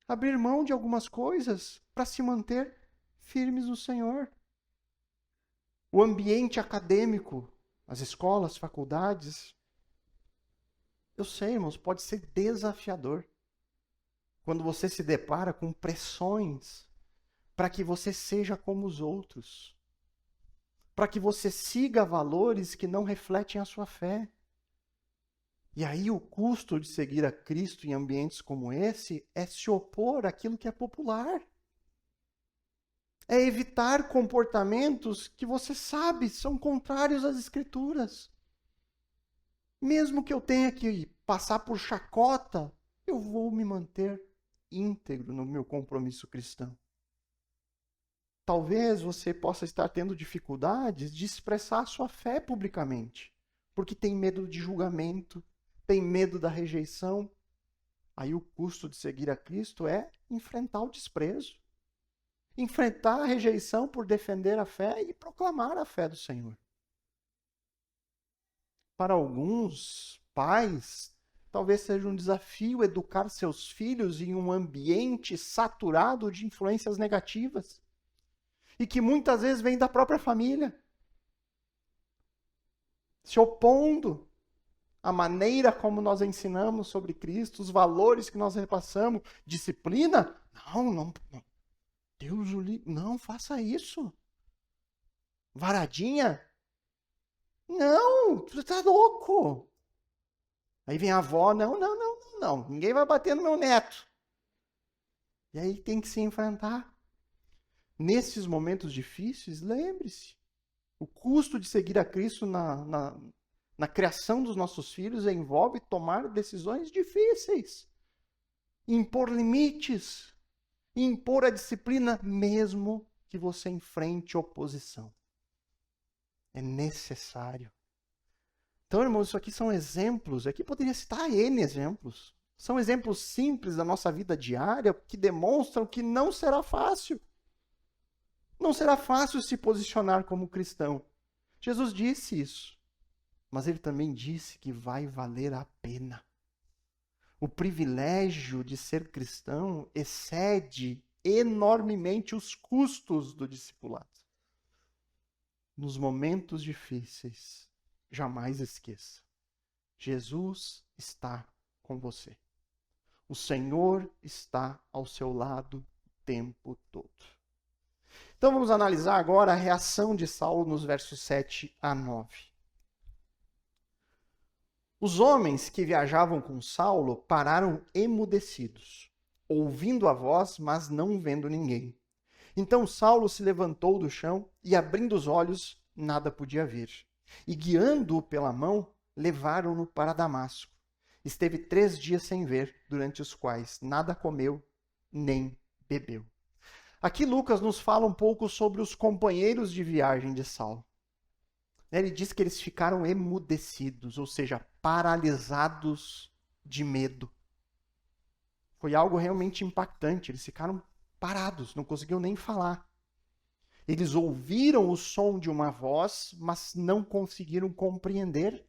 Abrir mão de algumas coisas para se manter firmes no Senhor. O ambiente acadêmico, as escolas, faculdades, eu sei, irmãos, pode ser desafiador. Quando você se depara com pressões para que você seja como os outros. Para que você siga valores que não refletem a sua fé. E aí o custo de seguir a Cristo em ambientes como esse é se opor àquilo que é popular. É evitar comportamentos que você sabe são contrários às Escrituras. Mesmo que eu tenha que passar por chacota, eu vou me manter íntegro no meu compromisso cristão. Talvez você possa estar tendo dificuldades de expressar a sua fé publicamente, porque tem medo de julgamento, tem medo da rejeição. Aí o custo de seguir a Cristo é enfrentar o desprezo, enfrentar a rejeição por defender a fé e proclamar a fé do Senhor. Para alguns pais, talvez seja um desafio educar seus filhos em um ambiente saturado de influências negativas e que muitas vezes vem da própria família, se opondo à maneira como nós ensinamos sobre Cristo, os valores que nós repassamos, disciplina. Não, Deus o livre, não faça isso. Varadinha? Não, você tá louco. Aí vem a avó, não, ninguém vai bater no meu neto. E aí tem que se enfrentar. Nesses momentos difíceis, lembre-se, o custo de seguir a Cristo na criação dos nossos filhos envolve tomar decisões difíceis, impor limites, impor a disciplina, mesmo que você enfrente oposição. É necessário. Então, irmãos, isso aqui são exemplos, aqui poderia citar N exemplos. São exemplos simples da nossa vida diária que demonstram que não será fácil. Não será fácil se posicionar como cristão. Jesus disse isso, mas ele também disse que vai valer a pena. O privilégio de ser cristão excede enormemente os custos do discipulado. Nos momentos difíceis, jamais esqueça. Jesus está com você. O Senhor está ao seu lado o tempo todo. Então vamos analisar agora a reação de Saulo nos versos 7 a 9. Os homens que viajavam com Saulo pararam emudecidos, ouvindo a voz, mas não vendo ninguém. Então Saulo se levantou do chão e, abrindo os olhos, nada podia ver. E guiando-o pela mão, levaram-no para Damasco. Esteve 3 dias sem ver, durante os quais nada comeu, nem bebeu. Aqui Lucas nos fala um pouco sobre os companheiros de viagem de Saulo. Ele diz que eles ficaram emudecidos, ou seja, paralisados de medo. Foi algo realmente impactante. Eles ficaram parados, não conseguiam nem falar. Eles ouviram o som de uma voz, mas não conseguiram compreender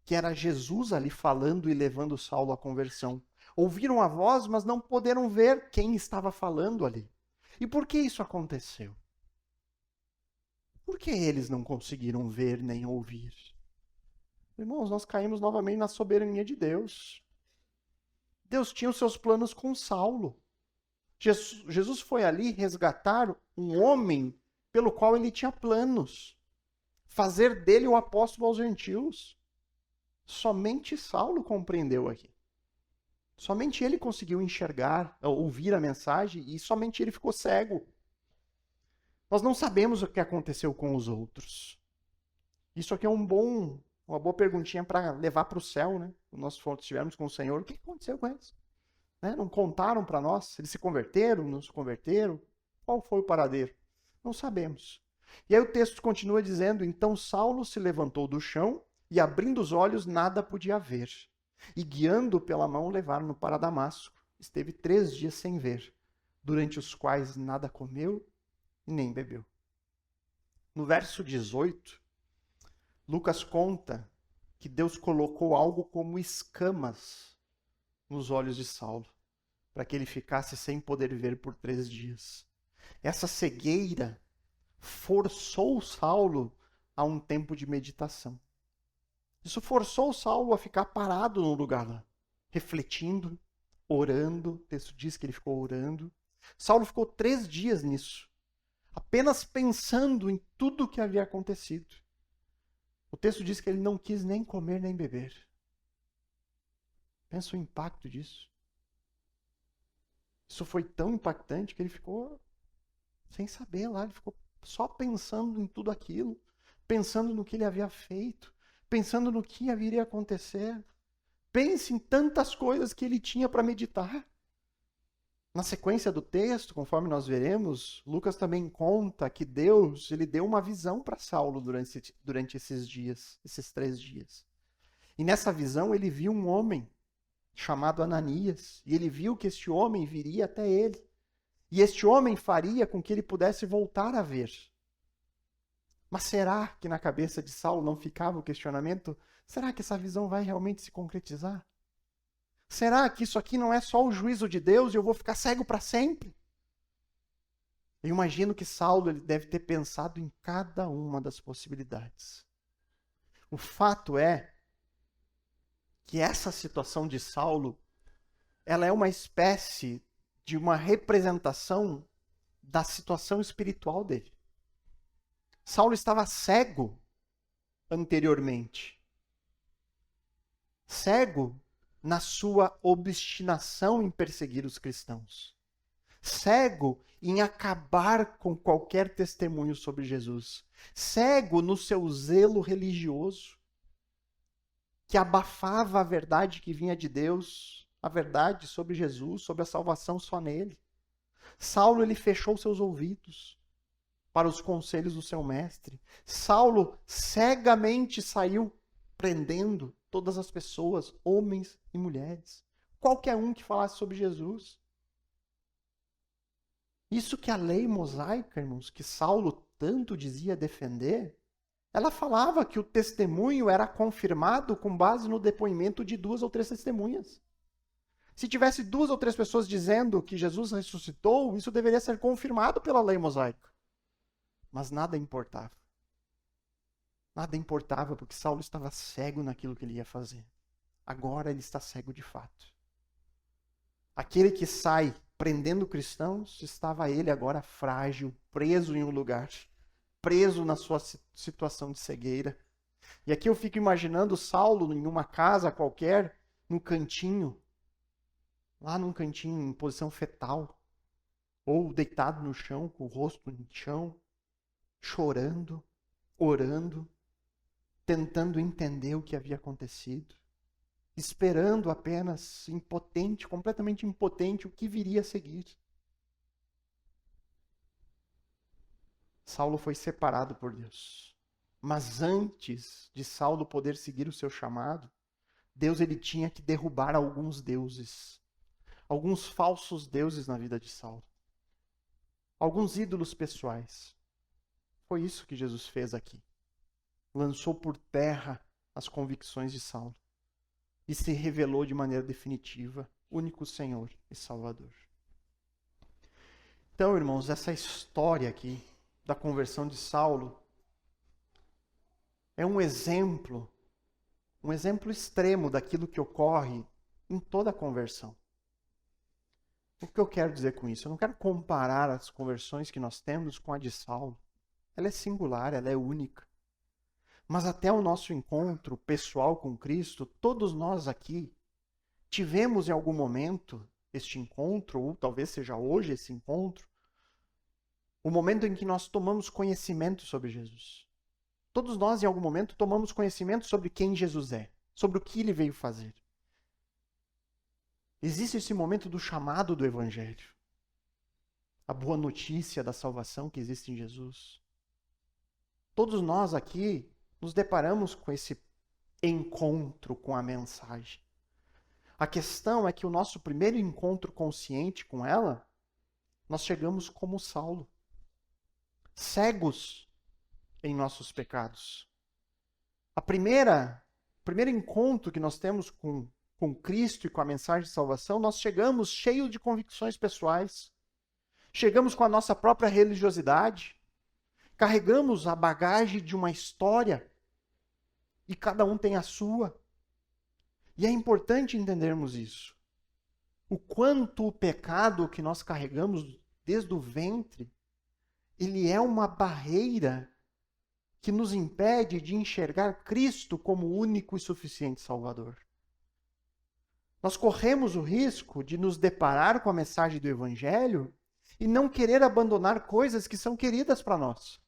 que era Jesus ali falando e levando Saulo à conversão. Ouviram a voz, mas não puderam ver quem estava falando ali. E por que isso aconteceu? Por que eles não conseguiram ver nem ouvir? Irmãos, nós caímos novamente na soberania de Deus. Deus tinha os seus planos com Saulo. Jesus foi ali resgatar um homem pelo qual ele tinha planos. Fazer dele o apóstolo aos gentios. Somente Saulo compreendeu aqui. Somente ele conseguiu enxergar, ouvir a mensagem, e somente ele ficou cego. Nós não sabemos o que aconteceu com os outros. Isso aqui é uma boa perguntinha para levar para o céu, né? Quando nós estivermos com o Senhor, o que aconteceu com eles? Né? Não contaram para nós? Eles se converteram, não se converteram? Qual foi o paradeiro? Não sabemos. E aí o texto continua dizendo, então Saulo se levantou do chão e, abrindo os olhos, nada podia ver. E guiando pela mão, levaram-no para Damasco. Esteve 3 dias sem ver, durante os quais nada comeu e nem bebeu. No verso 18, Lucas conta que Deus colocou algo como escamas nos olhos de Saulo, para que ele ficasse sem poder ver por 3 dias. Essa cegueira forçou Saulo a um tempo de meditação. Isso forçou Saulo a ficar parado no lugar lá, refletindo, orando. O texto diz que ele ficou orando. Saulo ficou 3 dias nisso, apenas pensando em tudo o que havia acontecido. O texto diz que ele não quis nem comer nem beber. Pensa o impacto disso. Isso foi tão impactante que ele ficou Sem saber lá, ele ficou só pensando em tudo aquilo, pensando no que ele havia feito, pensando no que haveria acontecer. Pense em tantas coisas que ele tinha para meditar. Na sequência do texto, conforme nós veremos, Lucas também conta que Deus ele deu uma visão para Saulo durante esses dias, esses 3 dias. E nessa visão ele viu um homem chamado Ananias, e ele viu que este homem viria até ele. E este homem faria com que ele pudesse voltar a ver. Mas será que na cabeça de Saulo não ficava o questionamento? Será que essa visão vai realmente se concretizar? Será que isso aqui não é só o juízo de Deus e eu vou ficar cego para sempre? Eu imagino que Saulo ele deve ter pensado em cada uma das possibilidades. O fato é que essa situação de Saulo, ela é uma espécie de uma representação da situação espiritual dele. Saulo estava cego anteriormente. Cego na sua obstinação em perseguir os cristãos. Cego em acabar com qualquer testemunho sobre Jesus. Cego no seu zelo religioso, que abafava a verdade que vinha de Deus, a verdade sobre Jesus, sobre a salvação só nele. Saulo ele fechou seus ouvidos para os conselhos do seu mestre. Saulo cegamente saiu prendendo todas as pessoas, homens e mulheres. Qualquer um que falasse sobre Jesus. Isso que a lei mosaica, irmãos, que Saulo tanto dizia defender, ela falava que o testemunho era confirmado com base no depoimento de 2 ou 3 testemunhas. Se tivesse 2 ou 3 pessoas dizendo que Jesus ressuscitou, isso deveria ser confirmado pela lei mosaica. Mas nada importava. Nada importava porque Saulo estava cego naquilo que ele ia fazer. Agora ele está cego de fato. Aquele que sai prendendo cristãos, estava ele agora frágil, preso em um lugar, preso na sua situação de cegueira. E aqui eu fico imaginando Saulo em uma casa qualquer, no cantinho, lá num cantinho em posição fetal, ou deitado no chão, com o rosto no chão, chorando, orando, tentando entender o que havia acontecido, esperando apenas, impotente, completamente impotente, o que viria a seguir. Saulo foi separado por Deus. Mas antes de Saulo poder seguir o seu chamado, Deus ele tinha que derrubar alguns deuses, alguns falsos deuses na vida de Saulo, alguns ídolos pessoais. Foi isso que Jesus fez aqui. Lançou por terra as convicções de Saulo e se revelou de maneira definitiva, único Senhor e Salvador. Então, irmãos, essa história aqui da conversão de Saulo é um exemplo extremo daquilo que ocorre em toda a conversão. O que eu quero dizer com isso? Eu não quero comparar as conversões que nós temos com a de Saulo. Ela é singular, ela é única. Mas até o nosso encontro pessoal com Cristo, todos nós aqui tivemos em algum momento este encontro, ou talvez seja hoje esse encontro, o momento em que nós tomamos conhecimento sobre Jesus. Todos nós, em algum momento, tomamos conhecimento sobre quem Jesus é, sobre o que ele veio fazer. Existe esse momento do chamado do Evangelho, a boa notícia da salvação que existe em Jesus. Todos nós aqui nos deparamos com esse encontro com a mensagem. A questão é que o nosso primeiro encontro consciente com ela, nós chegamos como Saulo, cegos em nossos pecados. O primeiro encontro que nós temos com Cristo e com a mensagem de salvação, nós chegamos cheios de convicções pessoais, chegamos com a nossa própria religiosidade, carregamos a bagagem de uma história e cada um tem a sua. E é importante entendermos isso. O quanto o pecado que nós carregamos desde o ventre, ele é uma barreira que nos impede de enxergar Cristo como o único e suficiente Salvador. Nós corremos o risco de nos deparar com a mensagem do Evangelho e não querer abandonar coisas que são queridas para nós.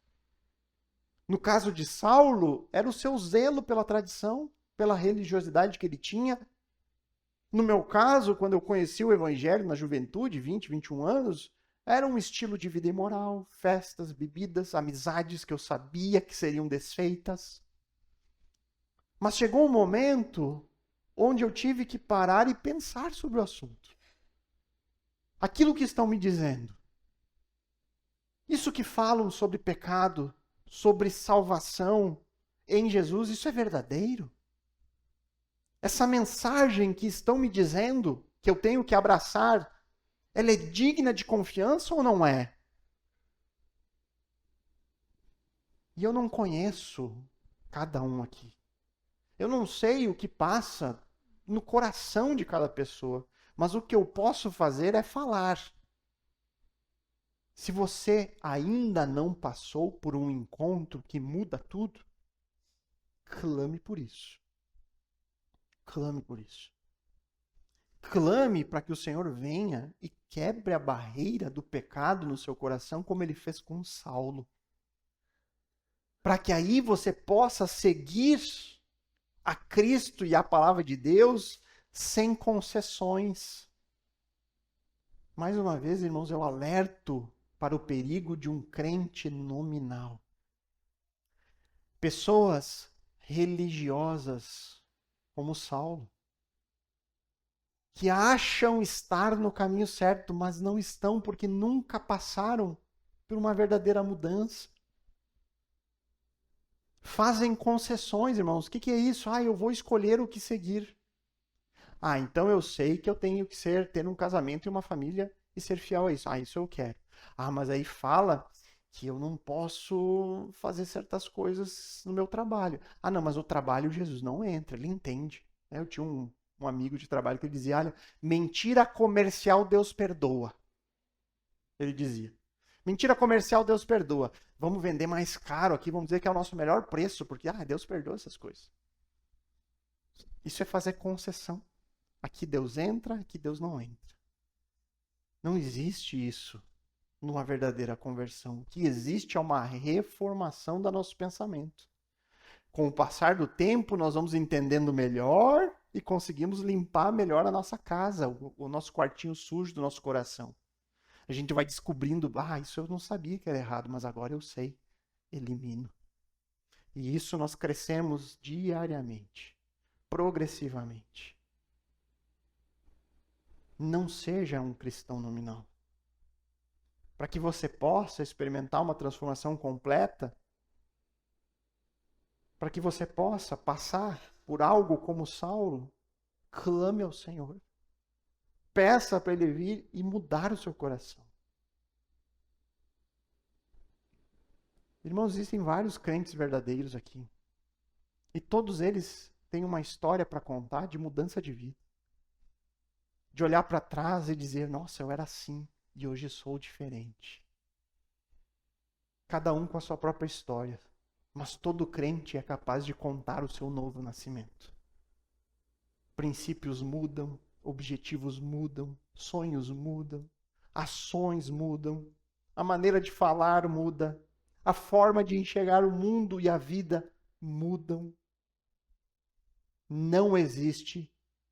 No caso de Saulo, era o seu zelo pela tradição, pela religiosidade que ele tinha. No meu caso, quando eu conheci o evangelho na juventude, 20, 21 anos, era um estilo de vida imoral, festas, bebidas, amizades que eu sabia que seriam desfeitas. Mas chegou um momento onde eu tive que parar e pensar sobre o assunto. Aquilo que estão me dizendo. Isso que falam sobre pecado, sobre salvação em Jesus, isso é verdadeiro? Essa mensagem que estão me dizendo que eu tenho que abraçar, ela é digna de confiança ou não é? E eu não conheço cada um aqui. Eu não sei o que passa no coração de cada pessoa, mas o que eu posso fazer é falar. Se você ainda não passou por um encontro que muda tudo, clame por isso. Clame por isso. Clame para que o Senhor venha e quebre a barreira do pecado no seu coração, como ele fez com Saulo. Para que aí você possa seguir a Cristo e a palavra de Deus sem concessões. Mais uma vez, irmãos, eu alerto para o perigo de um crente nominal. Pessoas religiosas, como Saulo, que acham estar no caminho certo, mas não estão porque nunca passaram por uma verdadeira mudança. Fazem concessões, irmãos. O que é isso? Eu vou escolher o que seguir. Então eu sei que eu tenho que ter um casamento e uma família e ser fiel a isso. Isso eu quero. Mas aí fala que eu não posso fazer certas coisas no meu trabalho. Não, mas o trabalho Jesus não entra, ele entende. Eu tinha um amigo de trabalho que ele dizia, olha, mentira comercial Deus perdoa. Ele dizia. Mentira comercial Deus perdoa. Vamos vender mais caro aqui, vamos dizer que é o nosso melhor preço, porque Deus perdoa essas coisas. Isso é fazer concessão. Aqui Deus entra, aqui Deus não entra. Não existe isso numa verdadeira conversão. O que existe é uma reformação do nosso pensamento. Com o passar do tempo, nós vamos entendendo melhor e conseguimos limpar melhor a nossa casa, o nosso quartinho sujo do nosso coração. A gente vai descobrindo, isso eu não sabia que era errado, mas agora eu sei. Elimino. E isso nós crescemos diariamente, progressivamente. Não seja um cristão nominal. Para que você possa experimentar uma transformação completa, para que você possa passar por algo como Saulo, clame ao Senhor. Peça para Ele vir e mudar o seu coração. Irmãos, existem vários crentes verdadeiros aqui. E todos eles têm uma história para contar de mudança de vida. De olhar para trás e dizer, nossa, eu era assim e hoje sou diferente. Cada um com a sua própria história. Mas todo crente é capaz de contar o seu novo nascimento. Princípios mudam, objetivos mudam, sonhos mudam, ações mudam, a maneira de falar muda, a forma de enxergar o mundo e a vida mudam. Não existe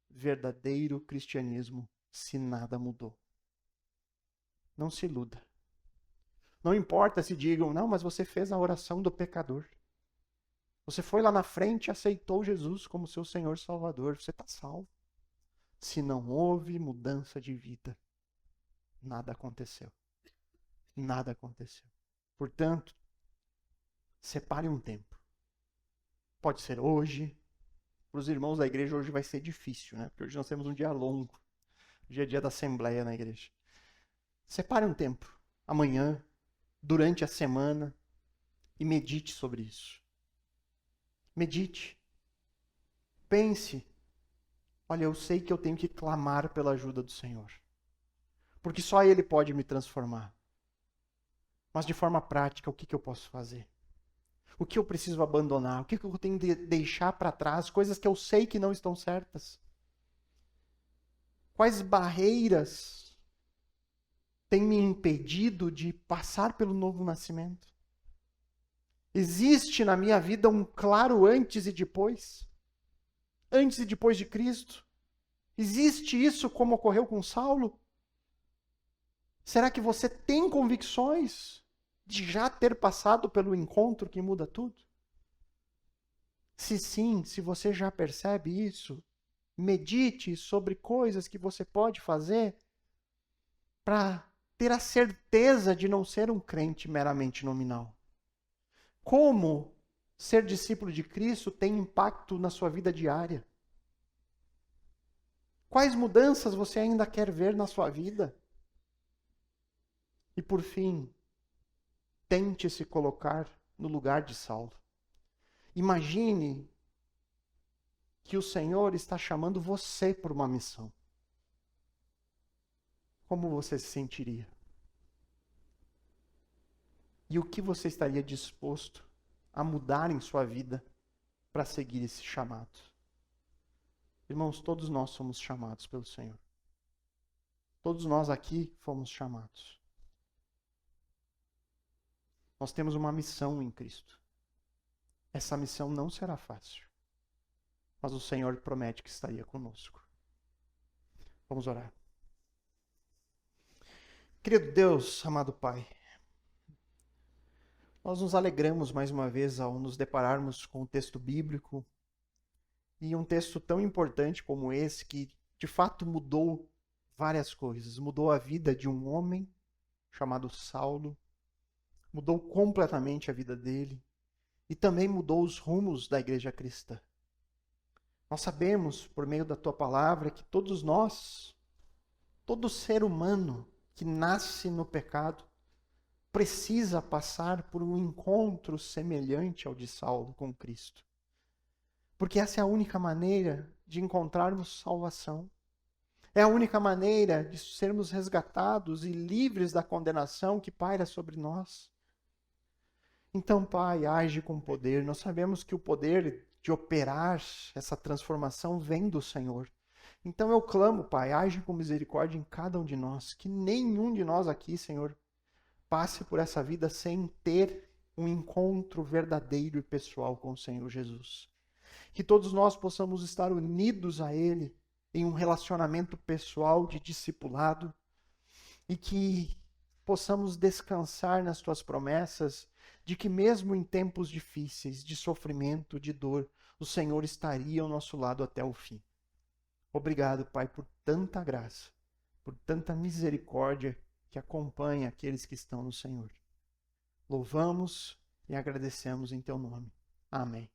verdadeiro cristianismo se nada mudou. Não se iluda. Não importa se digam, não, mas você fez a oração do pecador. Você foi lá na frente e aceitou Jesus como seu Senhor Salvador. Você está salvo. Se não houve mudança de vida, nada aconteceu. Nada aconteceu. Portanto, separe um tempo. Pode ser hoje. Para os irmãos da igreja, hoje vai ser difícil, né? Porque hoje nós temos um dia longo. Hoje é dia da assembleia na igreja. Separe um tempo. Amanhã, durante a semana, e medite sobre isso. Medite. Pense. Olha, eu sei que eu tenho que clamar pela ajuda do Senhor. Porque só Ele pode me transformar. Mas de forma prática, o que eu posso fazer? O que eu preciso abandonar? O que eu tenho de deixar para trás? Coisas que eu sei que não estão certas. Quais barreiras tem me impedido de passar pelo novo nascimento? Existe na minha vida um claro antes e depois? Antes e depois de Cristo? Existe isso como ocorreu com Saulo? Será que você tem convicções de já ter passado pelo encontro que muda tudo? Se sim, se você já percebe isso, medite sobre coisas que você pode fazer para ter a certeza de não ser um crente meramente nominal. Como ser discípulo de Cristo tem impacto na sua vida diária? Quais mudanças você ainda quer ver na sua vida? E por fim, tente se colocar no lugar de Saulo. Imagine que o Senhor está chamando você por uma missão. Como você se sentiria? E o que você estaria disposto a mudar em sua vida para seguir esse chamado? Irmãos, todos nós somos chamados pelo Senhor. Todos nós aqui fomos chamados. Nós temos uma missão em Cristo. Essa missão não será fácil, mas o Senhor promete que estaria conosco. Vamos orar. Querido Deus, amado Pai, nós nos alegramos mais uma vez ao nos depararmos com o texto bíblico e um texto tão importante como esse que de fato mudou várias coisas. Mudou a vida de um homem chamado Saulo, mudou completamente a vida dele e também mudou os rumos da igreja cristã. Nós sabemos, por meio da tua palavra, que todos nós, todo ser humano que nasce no pecado, precisa passar por um encontro semelhante ao de Saulo com Cristo. Porque essa é a única maneira de encontrarmos salvação. É a única maneira de sermos resgatados e livres da condenação que paira sobre nós. Então, Pai, age com poder. Nós sabemos que o poder de operar essa transformação vem do Senhor. Então eu clamo, Pai, age com misericórdia em cada um de nós. Que nenhum de nós aqui, Senhor, passe por essa vida sem ter um encontro verdadeiro e pessoal com o Senhor Jesus. Que todos nós possamos estar unidos a Ele em um relacionamento pessoal de discipulado e que possamos descansar nas Tuas promessas de que mesmo em tempos difíceis, de sofrimento, de dor, o Senhor estaria ao nosso lado até o fim. Obrigado, Pai, por tanta graça, por tanta misericórdia que acompanha aqueles que estão no Senhor. Louvamos e agradecemos em Teu nome. Amém.